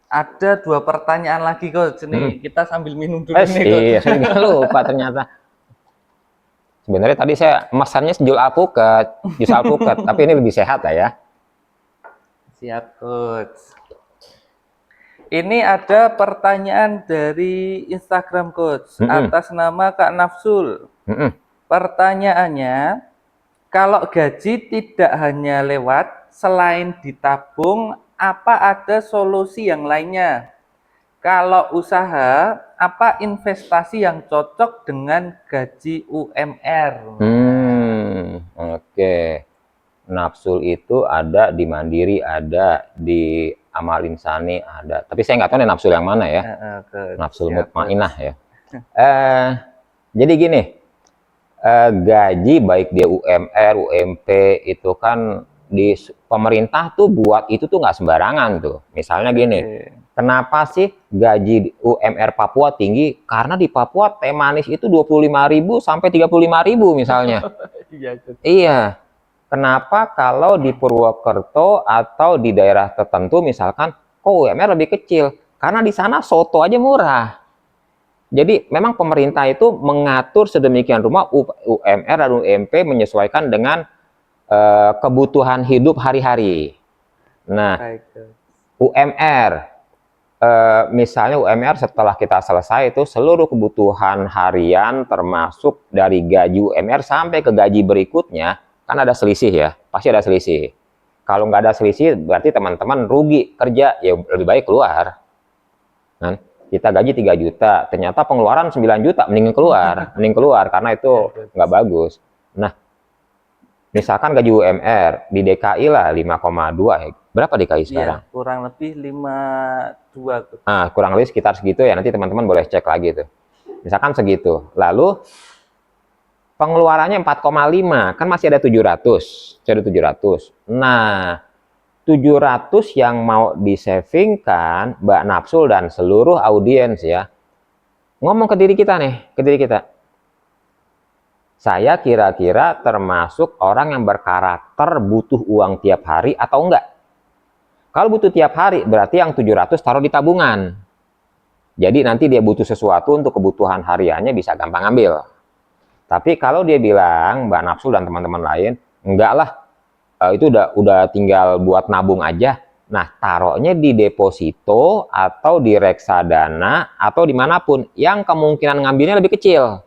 Ada 2 pertanyaan lagi, Coach. Nih, kita sambil minum dulu nih, Coach. Iya, saya nggak lupa ternyata. Sebenarnya tadi saya mesannya jus alpukat, tapi ini lebih sehat lah ya. Siap, Coach. Ini ada pertanyaan dari Instagram, Coach, atas nama Kak Nafsul. Pertanyaannya, kalau gaji tidak hanya lewat, selain ditabung, apa ada solusi yang lainnya? Kalau usaha, apa investasi yang cocok dengan gaji UMR? Oke. Nafsul itu ada di Mandiri, ada di Amal Insani, ada. Tapi saya nggak tahu nih nafsul yang mana ya. Nafsul mutmainah ya. Jadi gini, gaji baik dia UMR, UMP itu kan di pemerintah tuh buat itu tuh nggak sembarangan tuh. Misalnya gini, kenapa sih gaji UMR Papua tinggi? Karena di Papua teh manis itu 25.000 sampai 35.000 misalnya. Iya. kenapa kalau di Purwokerto atau di daerah tertentu misalkan kok UMR lebih kecil? Karena di sana soto aja murah. Jadi memang pemerintah itu mengatur sedemikian rupa UMR dan UMP menyesuaikan dengan kebutuhan hidup hari-hari. Nah, Baik, Coach. UMR, misalnya UMR setelah kita selesai itu seluruh kebutuhan harian termasuk dari gaji UMR sampai ke gaji berikutnya, kan ada selisih ya, pasti ada selisih. Kalau nggak ada selisih berarti teman-teman rugi kerja, ya lebih baik keluar. Kan? Kita gaji 3 juta, ternyata pengeluaran 9 juta, mending keluar karena itu nggak bagus. Nah, misalkan gaji UMR di DKI lah 5,2 ya. Berapa DKI sekarang? Iya, kurang lebih 52, Coach. Nah, kurang lebih sekitar segitu ya. Nanti teman-teman boleh cek lagi tuh. Misalkan segitu. Lalu pengeluarannya 4,5, kan masih ada 700. Masih ada 700. Nah, 700 yang mau disavingkan Mbak Napsul dan seluruh audiens ya. Ngomong ke diri kita nih, ke diri kita. Saya kira-kira termasuk orang yang berkarakter butuh uang tiap hari atau enggak? Kalau butuh tiap hari, berarti yang 700 taruh di tabungan. Jadi nanti dia butuh sesuatu untuk kebutuhan hariannya bisa gampang ambil. Tapi kalau dia bilang, Mbak Napsul dan teman-teman lain, enggak lah, itu udah tinggal buat nabung aja. Nah, taruhnya di deposito atau di reksadana atau dimanapun yang kemungkinan ngambilnya lebih kecil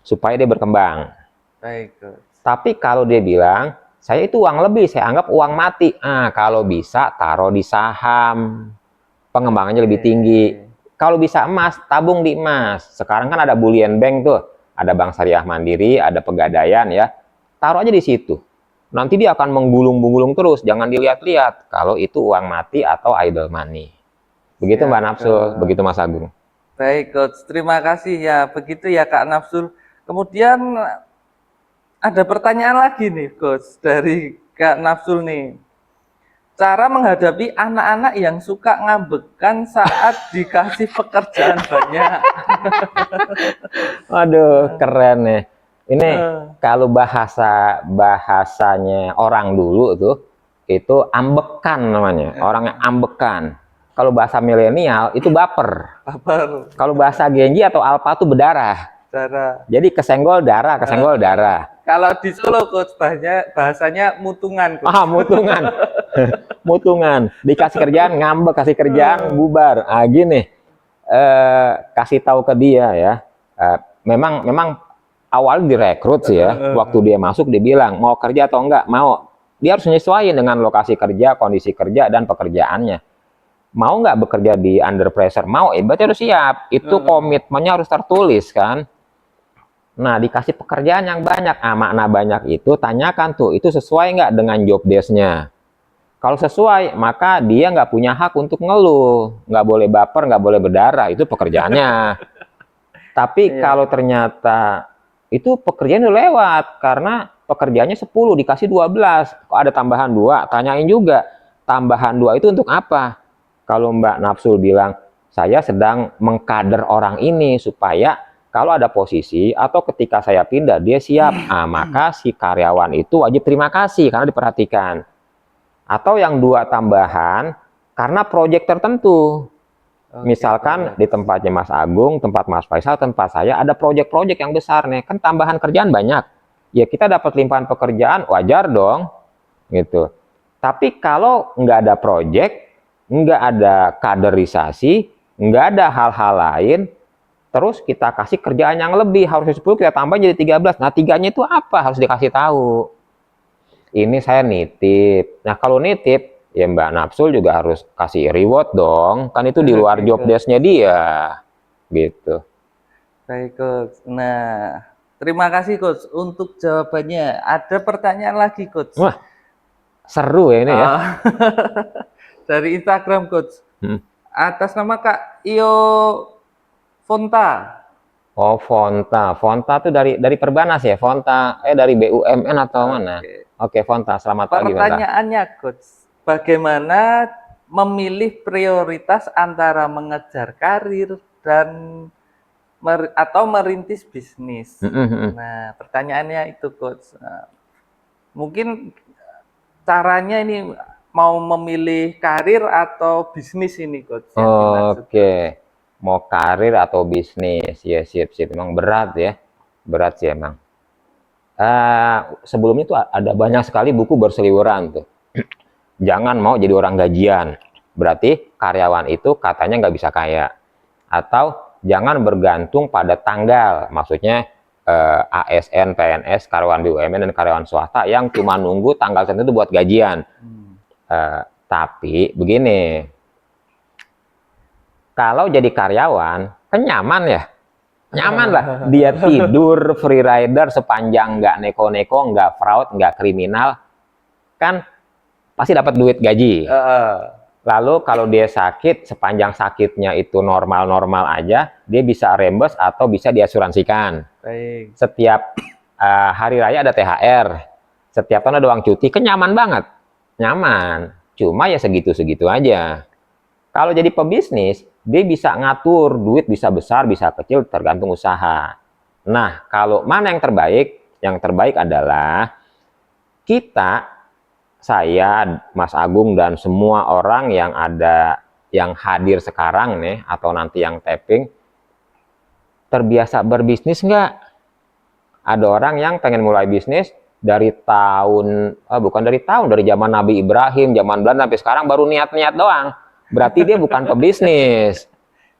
supaya dia berkembang. Baik, Coach. Tapi kalau dia bilang, saya itu uang lebih, saya anggap uang mati. Nah, kalau bisa taruh di saham, pengembangannya lebih tinggi. Kalau bisa emas, tabung di emas. Sekarang kan ada bullion bank tuh, ada Bank Syariah Mandiri, ada Pegadaian ya. Taruh aja di situ. Nanti dia akan menggulung-gulung terus, jangan dilihat-lihat kalau itu uang mati atau idle money. Begitu Mbak Napsul, begitu Mas Agung. Baik, Coach. Terima kasih ya. Begitu ya, Kak Napsul. Kemudian ada pertanyaan lagi nih, Coach, dari Kak Napsul nih. Cara menghadapi anak-anak yang suka ngambekan saat dikasih pekerjaan banyak. Waduh, keren nih. Ini kalau bahasanya orang dulu tuh itu ambekan namanya, orang yang ambekan. Kalau bahasa milenial itu baper. Baper. Kalau bahasa Genji atau Alpha tuh berdarah. Cara. Jadi kesenggol darah, kesenggol darah. Kalau di Solo, Coach, bahasanya mutungan, Coach. Ah, mutungan. Mutungan. Dikasih kerjaan ngambek, kasih kerjaan bubar. Ah, gini. Kasih tahu ke dia ya. Memang awal direkrut sih ya. Waktu dia masuk dia bilang mau kerja atau enggak, mau. Dia harus menyesuaikan dengan lokasi kerja, kondisi kerja dan pekerjaannya. Mau nggak bekerja di under pressure? Mau, berarti harus siap. Itu komitmennya harus tertulis kan. Nah, dikasih pekerjaan yang banyak. Makna banyak itu tanyakan tuh, itu sesuai nggak dengan job desk-nya? Kalau sesuai, maka dia nggak punya hak untuk ngeluh. Nggak boleh baper, nggak boleh berdarah. Itu pekerjaannya. Tapi kalau ternyata itu pekerjaan udah lewat, karena pekerjaannya 10, dikasih 12. Kok ada tambahan 2? Tanyain juga, tambahan 2 itu untuk apa? Kalau Mbak Napsul bilang, saya sedang mengkader orang ini supaya kalau ada posisi atau ketika saya pindah, dia siap. Maka si karyawan itu wajib terima kasih karena diperhatikan. Atau yang 2 tambahan, karena proyek tertentu. Misalkan di tempatnya Mas Agung, tempat Mas Faisal, tempat saya ada proyek-proyek yang besar nih, kan tambahan kerjaan banyak. Ya kita dapat limpahan pekerjaan, wajar dong, gitu. Tapi kalau nggak ada proyek, nggak ada kaderisasi, nggak ada hal-hal lain, terus kita kasih kerjaan yang lebih, harusnya 10 kita tambah jadi 13. Nah, 3-nya itu apa? Harus dikasih tahu. Ini saya nitip. Nah, kalau nitip, ya Mbak Napsul juga harus kasih reward dong. Kan itu di luar job desk-nya dia. Gitu. Baik, Coach. Nah, terima kasih, Coach, untuk jawabannya. Ada pertanyaan lagi, Coach. Wah, seru ya ini ya. Dari Instagram, Coach. Atas nama Kak Iyo Fonta. Oh, Fonta. Fonta tuh dari Perbanas ya? Fonta, dari BUMN atau mana? Oke, Fonta. Selamat pagi, Fonta. Pertanyaannya, Coach. Bagaimana memilih prioritas antara mengejar karir dan atau merintis bisnis? Nah, pertanyaannya itu, Coach. Mungkin caranya ini mau memilih karir atau bisnis ini coach yang dimaksud. Oke, mau karir atau bisnis, ya sip. Emang berat ya, berat sih emang. Sebelumnya tuh ada banyak sekali buku berseliweran tuh. Jangan mau jadi orang gajian, berarti karyawan itu katanya nggak bisa kaya. Atau jangan bergantung pada tanggal, maksudnya ASN, PNS, karyawan BUMN, dan karyawan swasta yang cuma nunggu tanggal tertentu buat gajian. Tapi begini, kalau jadi karyawan, kan nyaman ya. Nyaman lah. Dia tidur, free rider, sepanjang nggak neko-neko, nggak fraud, nggak kriminal, kan pasti dapat duit gaji. Lalu kalau dia sakit, sepanjang sakitnya itu normal-normal aja, dia bisa reimburse atau bisa diasuransikan. Baik. Setiap hari raya ada THR. Setiap tahun ada uang cuti, kan nyaman banget. Nyaman. Cuma ya segitu-segitu aja. Kalau jadi pebisnis, dia bisa ngatur, duit bisa besar, bisa kecil, tergantung usaha. Nah, kalau mana yang terbaik? Yang terbaik adalah kita, saya, Mas Agung, dan semua orang yang ada, yang hadir sekarang nih, atau nanti yang tapping, terbiasa berbisnis nggak? Ada orang yang pengen mulai bisnis dari tahun, dari zaman Nabi Ibrahim, zaman Belanda, sampai sekarang baru niat-niat doang. Berarti dia bukan pebisnis.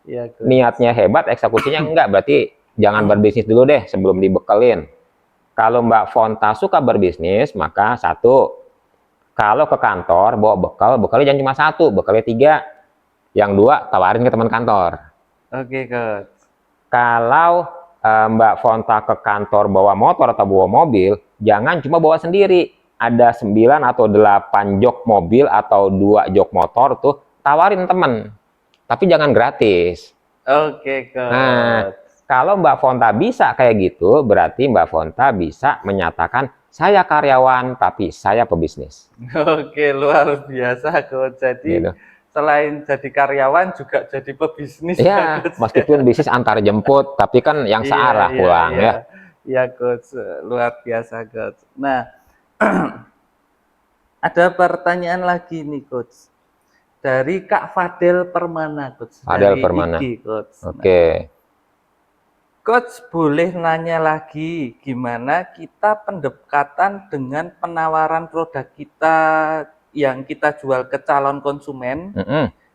Ya, Niatnya hebat, eksekusinya enggak. Berarti jangan berbisnis dulu deh sebelum dibekelin. Kalau Mbak Fonta suka berbisnis, maka satu, kalau ke kantor bawa bekal, bekalnya jangan cuma satu, bekalnya 3. Yang 2, tawarin ke teman kantor. Oke, coach. Kalau Mbak Fonta ke kantor bawa motor atau bawa mobil, jangan cuma bawa sendiri. Ada 9 atau 8 jok mobil atau 2 jok motor tuh, tawarin temen, tapi jangan gratis. Oke, coach. Nah, kalau Mbak Fonta bisa kayak gitu, berarti Mbak Fonta bisa menyatakan, saya karyawan, tapi saya pebisnis. Oke, luar biasa, coach. Jadi, Gitu. selain jadi karyawan, juga jadi pebisnis. Ya, meskipun bisnis antar jemput, tapi kan yang searah pulang ya. Iya, coach. Luar biasa, coach. Nah, ada pertanyaan lagi nih, coach. Dari Kak Fadel Permana, coach. Fadel dari Permana. IG, coach. Oke. Coach, boleh nanya lagi, gimana kita pendekatan dengan penawaran produk kita yang kita jual ke calon konsumen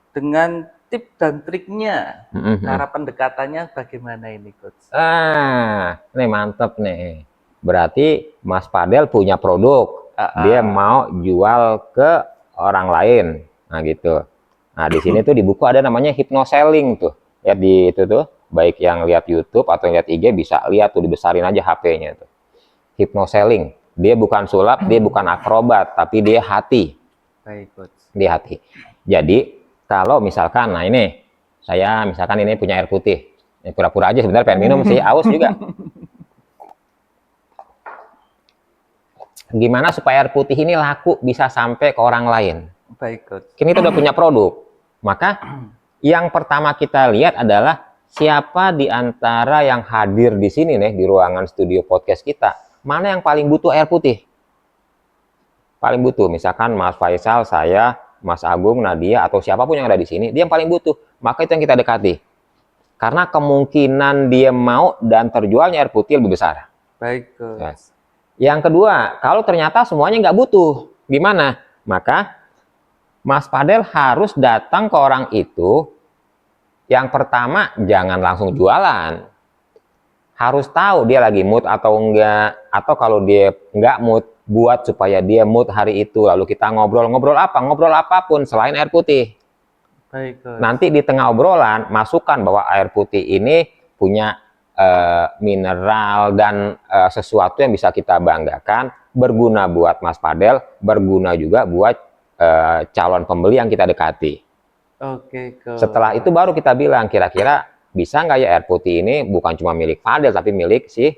dengan tip dan triknya, cara pendekatannya bagaimana ini, coach? Ini mantep nih. Berarti Mas Fadel punya produk, dia mau jual ke orang lain, nah gitu. Nah di sini tuh di buku ada namanya hypnoselling tuh, lihat di itu tuh, baik yang lihat YouTube atau yang lihat IG bisa lihat tuh, dibesarin aja HP-nya tuh. Hypnoselling, dia bukan sulap, dia bukan akrobat, tapi dia hati. Baik, coach. Dia hati. Jadi kalau misalkan, nah ini saya misalkan ini punya air putih, pura-pura aja sebenarnya pengen minum sih, aus juga. Gimana supaya air putih ini laku bisa sampai ke orang lain? Baik, coach. Kini kita udah punya produk, maka yang pertama kita lihat adalah siapa di antara yang hadir di sini nih di ruangan studio podcast kita, mana yang paling butuh air putih? Paling butuh, misalkan Mas Faisal, saya, Mas Agung, Nadia, atau siapapun yang ada di sini, dia yang paling butuh. Maka itu yang kita dekati. Karena kemungkinan dia mau dan terjualnya air putih lebih besar. Baik, coach. Ya. Yang kedua, kalau ternyata semuanya nggak butuh, gimana? Maka Mas Fadel harus datang ke orang itu. Yang pertama, jangan langsung jualan. Harus tahu dia lagi mood atau enggak. Atau kalau dia nggak mood, buat supaya dia mood hari itu. Lalu kita ngobrol-ngobrol apa? Ngobrol apapun selain air putih. Baik, coach. Nanti di tengah obrolan, masukkan bahwa air putih ini punya mineral dan sesuatu yang bisa kita banggakan, berguna buat Mas Fadel, berguna juga buat calon pembeli yang kita dekati. Oke, coach. Setelah itu baru kita bilang, kira-kira bisa nggak ya air putih ini bukan cuma milik Fadel, tapi milik si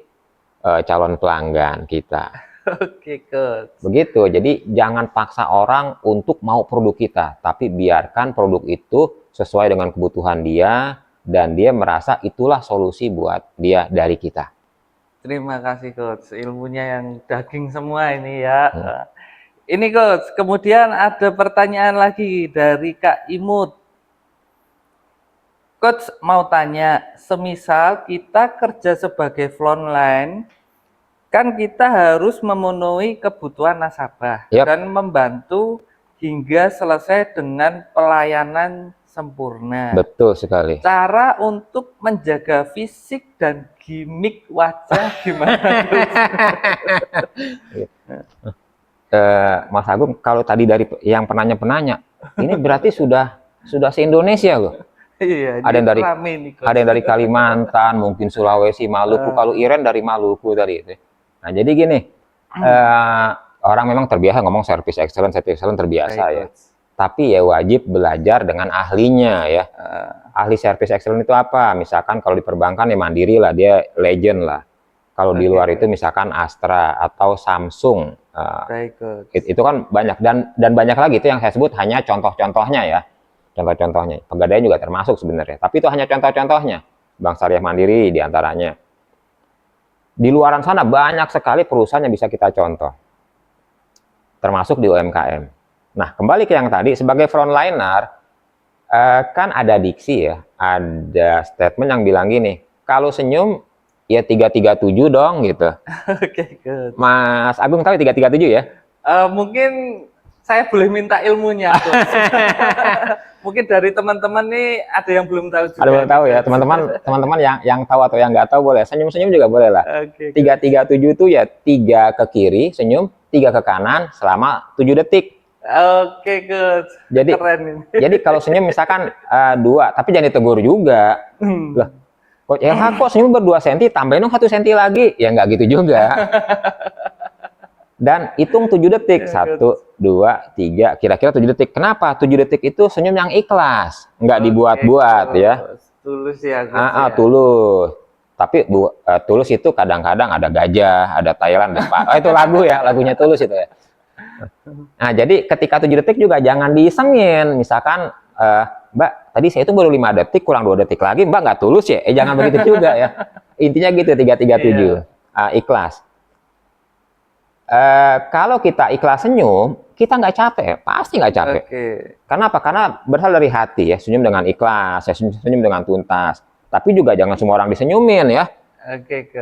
calon pelanggan kita. Oke, coach. Begitu, jadi jangan paksa orang untuk mau produk kita, tapi biarkan produk itu sesuai dengan kebutuhan dia, dan dia merasa itulah solusi buat dia dari kita. Terima kasih Coach, ilmunya yang daging semua ini ya. Hmm. Ini Coach, kemudian ada pertanyaan lagi dari Kak Imut. Coach mau tanya, semisal kita kerja sebagai frontline, kan kita harus memenuhi kebutuhan nasabah Yap, dan membantu hingga selesai dengan pelayanan sempurna. betul sekali. Cara untuk menjaga fisik dan gimmick wajah gimana Coach? Mas Agung, kalau tadi dari yang penanya-penanya, ini berarti sudah se-Indonesia loh. Iya, Ada ini yang dari rame nih Coach. ada yang dari Kalimantan, mungkin Sulawesi, Maluku. Kalau Iren dari Maluku tadi itu. Nah, jadi gini, orang memang terbiasa ngomong service excellence terbiasa Baik, ya. Coach. Tapi ya wajib belajar dengan ahlinya ya. Ahli service excellence itu apa? Misalkan kalau di perbankan ya Mandiri lah, dia legend lah. Kalau di luar itu misalkan Astra atau Samsung. Baik, Coach. Itu kan banyak dan banyak lagi, itu yang saya sebut hanya contoh-contohnya ya. Contoh-contohnya. Pegadaian juga termasuk sebenarnya. Tapi itu hanya contoh-contohnya. Bank Syariah Mandiri diantaranya. Di luaran sana banyak sekali perusahaan yang bisa kita contoh. Termasuk di UMKM. Nah, kembali ke yang tadi, sebagai frontliner, kan ada diksi ya. Ada statement yang bilang gini, kalau senyum, ya 337 dong gitu. Oke, Coach. Mas Agung tahu 337 ya? Mungkin saya boleh minta ilmunya, Coach. Mungkin dari teman-teman nih ada yang belum tahu juga. Ada belum tahu ya, teman-teman yang tahu atau yang nggak tahu boleh. Senyum-senyum juga boleh lah. Oke, 337 itu ya 3 ke kiri senyum, 3 ke kanan selama 7 detik. Oke, Coach. Jadi Keren ini. jadi kalau senyum misalkan 2, tapi jangan ditegur juga. Lah, Coach LH kok senyum ber 2 cm, tambahin dong 1 cm lagi. Ya nggak gitu juga. Dan hitung 7 detik. 1, 2, 3, kira-kira 7 detik. Kenapa? 7 detik itu senyum yang ikhlas. Nggak dibuat-buat ya. Tulus ya, Coach. Tulus. Tapi Tulus itu kadang-kadang ada gajah, ada Thailand, ada itu lagu ya, lagunya Tulus itu ya. Nah, jadi ketika 7 detik juga jangan diisengin. Misalkan, Mbak, tadi saya itu baru 5 detik, kurang 2 detik lagi, Mbak nggak tulus ya? Jangan begitu juga ya. Intinya gitu, 337. Ikhlas. Kalau kita ikhlas senyum, kita nggak capek, pasti nggak capek. Karena apa? Karena berasal dari hati ya, senyum dengan ikhlas, ya, senyum dengan tuntas. Tapi juga jangan semua orang disenyumin ya.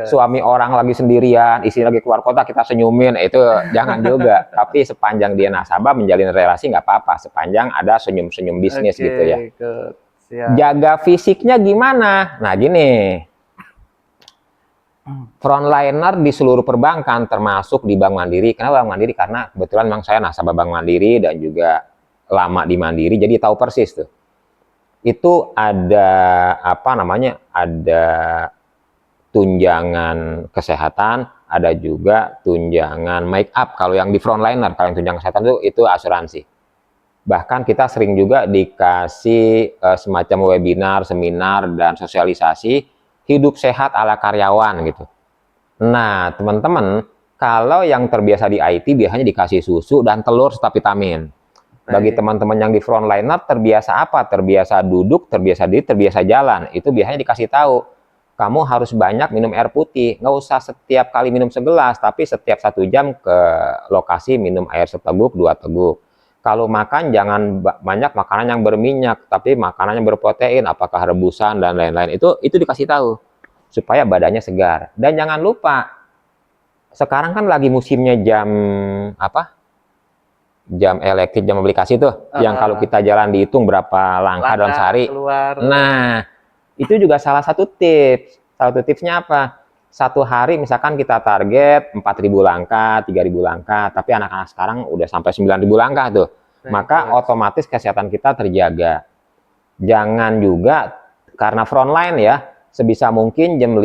Suami orang lagi sendirian, istri lagi keluar kota, kita senyumin, itu jangan juga. Tapi sepanjang dia nasabah menjalin relasi nggak apa-apa, sepanjang ada senyum-senyum bisnis gitu ya. Jaga fisiknya gimana? Nah gini, frontliner di seluruh perbankan termasuk di Bank Mandiri. Kenapa Bank Mandiri? Karena kebetulan memang saya nasabah Bank Mandiri dan juga lama di Mandiri, jadi tahu persis tuh. Itu ada apa namanya? Ada tunjangan kesehatan, ada juga tunjangan make up. Kalau yang di frontliner, kalau yang tunjangan kesehatan itu asuransi. Bahkan kita sering juga dikasih semacam webinar, seminar, dan sosialisasi hidup sehat ala karyawan gitu. Nah, teman-teman, kalau yang terbiasa di IT biasanya dikasih susu dan telur serta vitamin. Bagi teman-teman yang di frontliner terbiasa apa? Terbiasa duduk, terbiasa diri, terbiasa jalan. Itu biasanya dikasih tahu, kamu harus banyak minum air putih. Nggak usah setiap kali minum segelas, tapi setiap 1 jam ke lokasi minum air seteguk, 2 teguk. Kalau makan jangan banyak makanan yang berminyak, tapi makanan yang berprotein, apakah rebusan dan lain-lain. Itu dikasih tahu supaya badannya segar. Dan jangan lupa, sekarang kan lagi musimnya jam apa? Jam elektrik, jam aplikasi tuh, yang kalau kita jalan dihitung berapa langkah dalam sehari. Nah, itu juga salah satu tips. Salah satu tipsnya apa? 1 hari misalkan kita target 4.000 langkah, 3.000 langkah, tapi anak-anak sekarang udah sampai 9.000 langkah tuh. Maka otomatis kesehatan kita terjaga. Jangan juga karena frontline ya, sebisa mungkin jam 5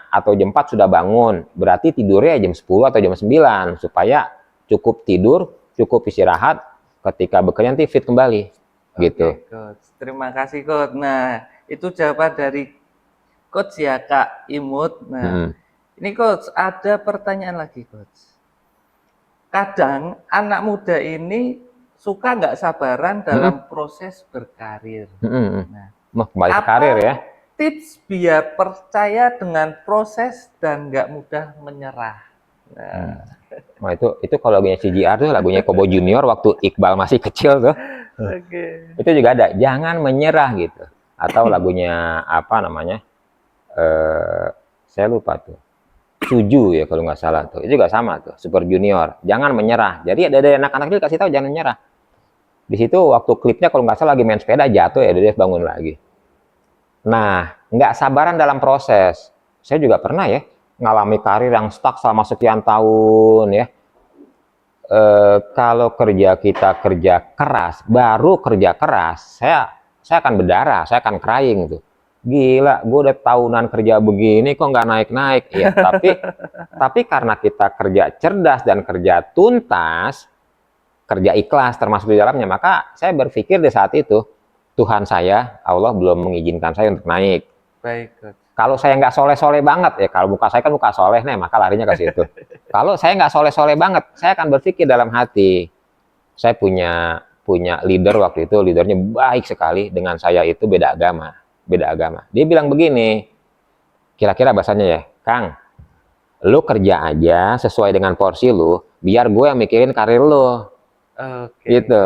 atau jam 4 sudah bangun. Berarti tidurnya jam 10 atau jam 9 supaya cukup tidur, cukup istirahat, ketika bekerja nanti fit kembali. Gitu. Coach. Terima kasih, Coach. Nah, itu jawaban dari Coach ya, Kak Imut. Nah, ini Coach, ada pertanyaan lagi, Coach. Kadang anak muda ini suka nggak sabaran dalam proses berkarir. Nah, kembali ke karir ya. tips biar percaya dengan proses dan nggak mudah menyerah. Nah, Nah, itu kalau lagunya CGR tuh lagunya Kobo Junior waktu Iqbal masih kecil tuh. oke. Itu juga ada, jangan menyerah gitu. Atau lagunya apa namanya? Saya lupa tuh. Suju ya kalau nggak salah tuh. Itu juga sama tuh, Super Junior. Jangan menyerah. Jadi ada anak-anak kecil kasih tahu jangan menyerah. Di situ waktu klipnya kalau nggak salah lagi main sepeda jatuh ya dia bangun lagi. Nah, nggak sabaran dalam proses. Saya juga pernah ya ngalami karir yang stuck selama sekian tahun ya. Kalau kerja kita kerja keras, baru kerja keras, saya akan berdarah, saya akan crying tuh. Gila, gue udah tahunan kerja begini kok nggak naik-naik. Ya, tapi karena kita kerja cerdas dan kerja tuntas, kerja ikhlas termasuk di dalamnya, maka saya berpikir di saat itu, Tuhan saya, Allah belum mengizinkan saya untuk naik. Baik, Coach. Kalau saya nggak soleh-soleh banget, ya kalau muka saya kan muka soleh nih, maka larinya ke situ. Kalau saya nggak soleh-soleh banget, saya akan berpikir dalam hati, saya punya leader waktu itu, leadernya baik sekali dengan saya itu beda agama. Dia bilang begini, kira-kira bahasanya ya, Kang, lu kerja aja sesuai dengan porsi lu, biar gue yang mikirin karir lu. Oke. Gitu.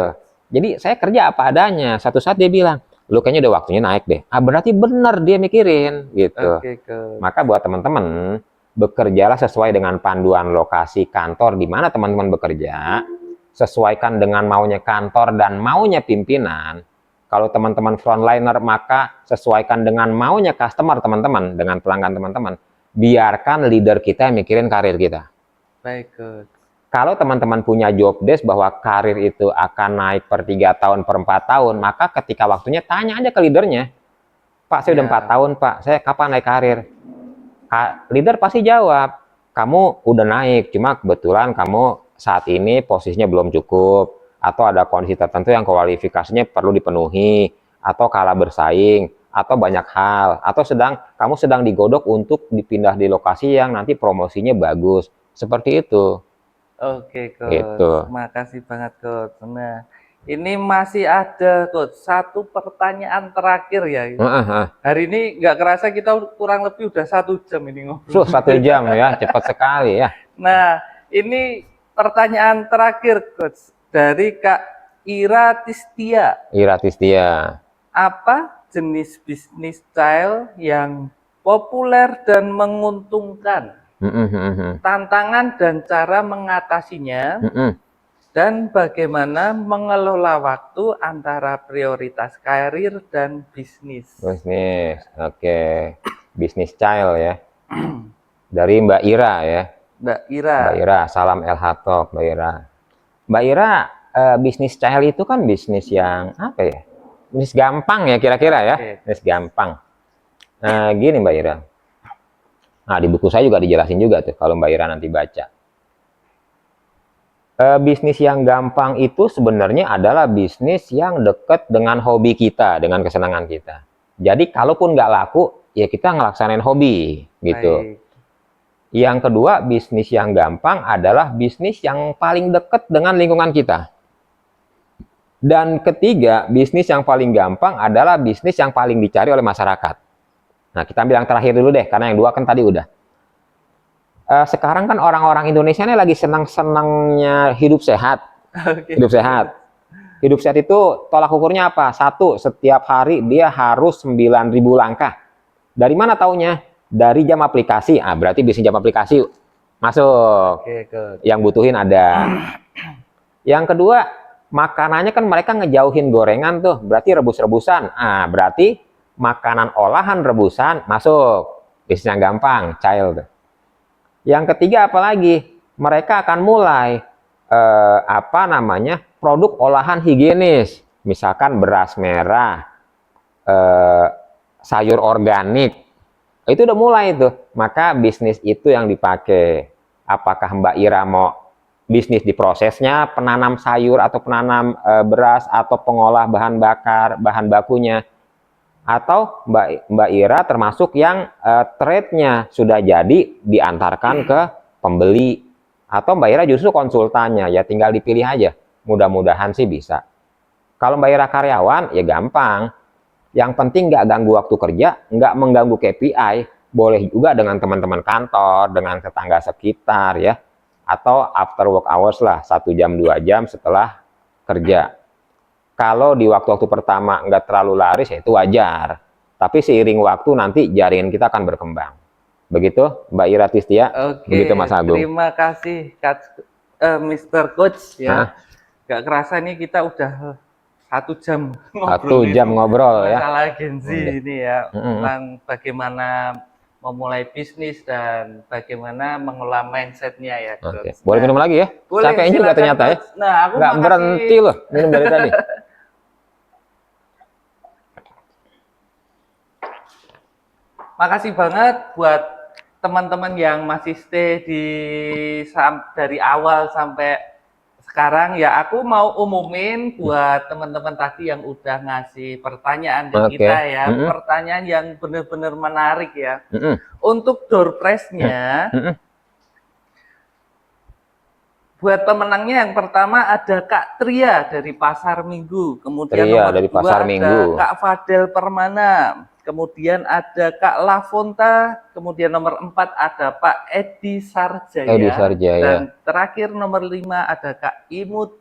Jadi saya kerja apa adanya. Satu saat dia bilang, lu kayaknya udah waktunya naik deh. Ah berarti bener dia mikirin gitu. Oke, Coach. Maka buat teman-teman, bekerjalah sesuai dengan panduan lokasi kantor di mana teman-teman bekerja, sesuaikan dengan maunya kantor dan maunya pimpinan. Kalau teman-teman frontliner, maka sesuaikan dengan maunya customer teman-teman, dengan pelanggan teman-teman. Biarkan leader kita yang mikirin karir kita. Baik, Coach. Kalau teman-teman punya job desk bahwa karir itu akan naik per 3 tahun, per 4 tahun, maka ketika waktunya tanya aja ke leadernya, Pak, saya udah 4 tahun, Pak, saya kapan naik karir? Leader pasti jawab, kamu udah naik, cuma kebetulan kamu saat ini posisinya belum cukup, atau ada kondisi tertentu yang kualifikasinya perlu dipenuhi, atau kalah bersaing, atau banyak hal, atau kamu sedang digodok untuk dipindah di lokasi yang nanti promosinya bagus. Seperti itu. Oke, Coach. Gitu. Makasih banget, Coach. Nah, ini masih ada, Coach, satu pertanyaan terakhir ya. Hari ini nggak kerasa kita kurang lebih udah 1 jam ini ngobrol. 1 jam ya, cepat sekali ya. Nah, ini pertanyaan terakhir, Coach, dari Kak Ira Tistia. Ira Tistia. Apa jenis bisnis style yang populer dan menguntungkan? Tantangan dan cara mengatasinya, dan bagaimana mengelola waktu antara prioritas karir dan bisnis. Bisnis, oke. Bisnis style ya. Dari Mbak Ira ya. Mbak Ira. Mbak Ira, salam LH Talk, Mbak Ira. Mbak Ira, bisnis style itu kan bisnis yang apa ya? Bisnis gampang ya kira-kira ya. Bisnis gampang. Gini Mbak Ira. Nah, di buku saya juga dijelasin juga tuh kalau Mbak Ira nanti baca. Bisnis yang gampang itu sebenarnya adalah bisnis yang dekat dengan hobi kita, dengan kesenangan kita. Jadi kalaupun nggak laku, ya kita ngelaksanain hobi gitu. Baik. Yang kedua, bisnis yang gampang adalah bisnis yang paling dekat dengan lingkungan kita. Dan ketiga, bisnis yang paling gampang adalah bisnis yang paling dicari oleh masyarakat. Nah, kita ambil yang terakhir dulu deh, karena yang dua kan tadi udah. Sekarang kan orang-orang Indonesia ini lagi senang-senangnya hidup sehat. Hidup sehat. Hidup sehat itu tolak ukurnya apa? Satu, setiap hari dia harus 9.000 langkah. Dari mana taunya? Dari jam aplikasi. Berarti bisnis jam aplikasi masuk. Yang butuhin ada. Yang kedua, makanannya kan mereka ngejauhin gorengan tuh. Berarti rebus-rebusan. Berarti makanan olahan rebusan masuk. Bisnis yang gampang, child. Yang ketiga apalagi? Mereka akan mulai produk olahan higienis. Misalkan beras merah, sayur organik. Itu udah mulai tuh. Maka bisnis itu yang dipakai. Apakah Mbak Ira mau bisnis di prosesnya, penanam sayur atau penanam beras atau pengolah bahan bakar, bahan bakunya. Atau Mbak Ira termasuk yang trade-nya sudah jadi diantarkan ke pembeli. Atau Mbak Ira justru konsultannya, ya tinggal dipilih aja. Mudah-mudahan sih bisa. Kalau Mbak Ira karyawan, ya gampang. Yang penting nggak ganggu waktu kerja, nggak mengganggu KPI. Boleh juga dengan teman-teman kantor, dengan tetangga sekitar ya, atau after work hours lah, 1 jam 2 jam setelah kerja. Kalau di waktu-waktu pertama nggak terlalu laris ya itu wajar. Tapi seiring waktu nanti jaringan kita akan berkembang. Begitu Mbak Ira Tistia, Oke, begitu Mas Agung. terima kasih Mr. Coach ya. Hah? Gak kerasa nih kita udah 1 jam 1 jam ngobrol ya. masalah Gen Z ini ya, Mm-mm. tentang bagaimana memulai bisnis dan bagaimana mengelola mindsetnya ya, Oke, Coach. boleh minum lagi ya? Boleh, Capek juga silakan, ternyata ya. Coach. Nah, aku Nggak makasih. berhenti loh minum dari tadi. Makasih banget buat teman-teman yang masih stay dari awal sampai sekarang ya. Aku mau umumin buat teman-teman tadi yang udah ngasih pertanyaan ke Oke. kita ya. Mm-mm. Pertanyaan yang benar-benar menarik ya. Mm-mm. Untuk door prize-nya, Mm-mm. buat pemenangnya yang pertama ada Kak Tria dari Pasar Minggu, kemudian Tria nomor dari 2 Pasar ada Minggu. Kak Fadel Permana, kemudian ada Kak Lavonta, kemudian nomor 4 ada Pak Edi Sarjaya, Edi Sarjaya. dan terakhir nomor 5 ada Kak Imuf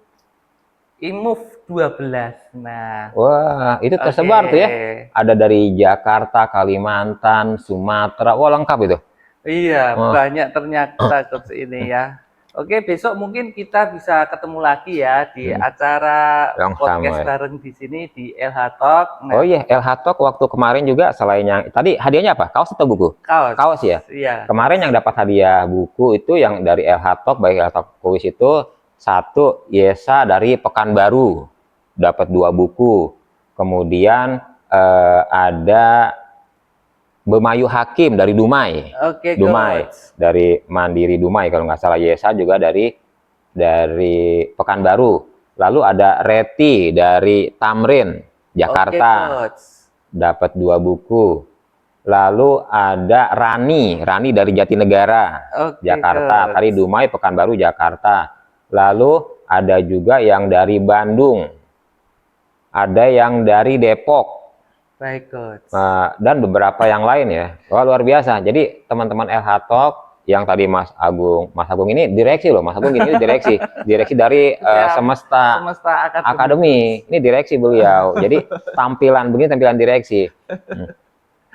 12. Nah, Wah, itu tersebar tuh ya. Ada dari Jakarta, Kalimantan, Sumatera. Wah, lengkap itu. Iya, Oh. banyak ternyata Coach ini ya. Oke, besok mungkin kita bisa ketemu lagi ya di acara Yang podcast sama ya. bareng di sini di LH Talk. Nah, Oh iya, LH Talk waktu kemarin juga selain yang tadi hadiahnya apa? Kaos atau buku? kaos. Kaos ya. Iya. Kemarin yang dapat hadiah buku itu yang dari LH Talk, baik LH Talk Kuis itu satu Yesa dari Pekanbaru dapat 2 buku. Kemudian ada Bemayu Hakim dari Dumai. Oke, Dumai Coach. dari Mandiri Dumai kalau nggak salah. Yesa juga dari Pekanbaru. Lalu ada Reti dari Tamrin Jakarta, Oke, Coach. dapat 2 buku. Lalu ada Rani dari Jatinegara, Oke, Jakarta. Coach. Tadi Dumai, Pekanbaru, Jakarta. Lalu ada juga yang dari Bandung, ada yang dari Depok, Baik, Coach. dan beberapa yang lain ya. Wah, luar biasa. Jadi teman-teman LH Talk yang tadi Mas Agung ini direksi loh. Mas Agung ini direksi dari Siap. Semesta Akademi. Ini direksi beliau. Jadi tampilan begini, tampilan direksi.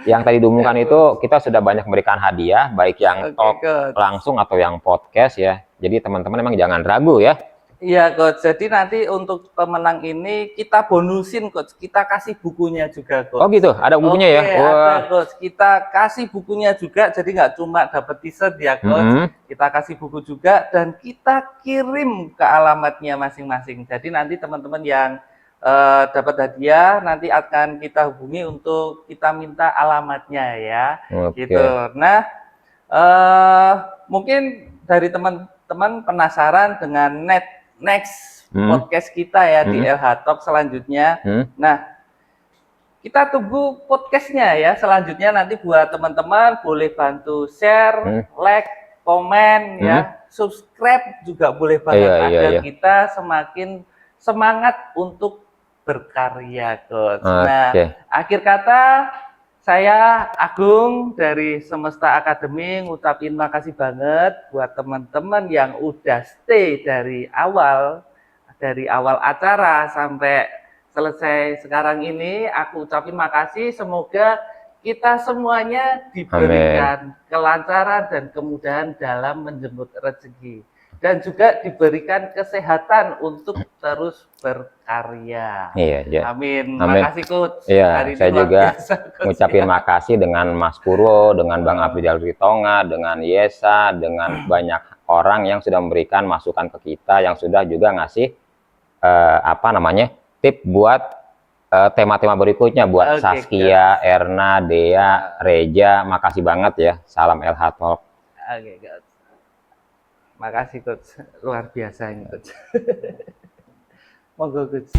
Yang tadi diumumkan itu kita sudah banyak memberikan hadiah, baik yang talk Coach. langsung atau yang podcast ya. Jadi teman-teman emang jangan ragu ya. Iya, Coach. Jadi nanti untuk pemenang ini kita bonusin, Coach. Kita kasih bukunya juga, Coach. Oh gitu, ada bukunya ya? Oke, Wah. ada, Coach. Kita kasih bukunya juga, jadi nggak cuma dapat t-shirt ya, Coach. Kita kasih buku juga, dan kita kirim ke alamatnya masing-masing. Jadi nanti teman-teman yang dapat hadiah, nanti akan kita hubungi untuk kita minta alamatnya ya. Oke. Gitu. Nah, mungkin dari teman-teman penasaran dengan next podcast kita ya di LH Talk selanjutnya. Nah, kita tunggu podcastnya ya. Selanjutnya nanti buat teman-teman boleh bantu share, like, komen ya, subscribe juga boleh banget agar kita semakin semangat untuk berkarya, Coach. Nah, akhir kata saya Agung dari Semesta Akademi ngucapin makasih banget buat teman-teman yang udah stay dari awal acara sampai selesai sekarang ini. Aku ucapin makasih, semoga kita semuanya diberikan kelancaran dan kemudahan dalam menjemput rezeki. Dan juga diberikan kesehatan untuk terus berkarya. Iya. Amin. Makasih, Coach. Iya, hari saya ini juga biasa, ngucapin makasih dengan Mas Purwo, dengan Bang Afrizal Ritonga, dengan Yesa, dengan banyak orang yang sudah memberikan masukan ke kita, yang sudah juga ngasih tip buat tema-tema berikutnya buat Saskia, Erna, Dea, Reja. Makasih banget ya. Salam LH Talk. Oke, Coach. Makasih, Coach. Luar biasa ini, Coach. Monggo, Coach.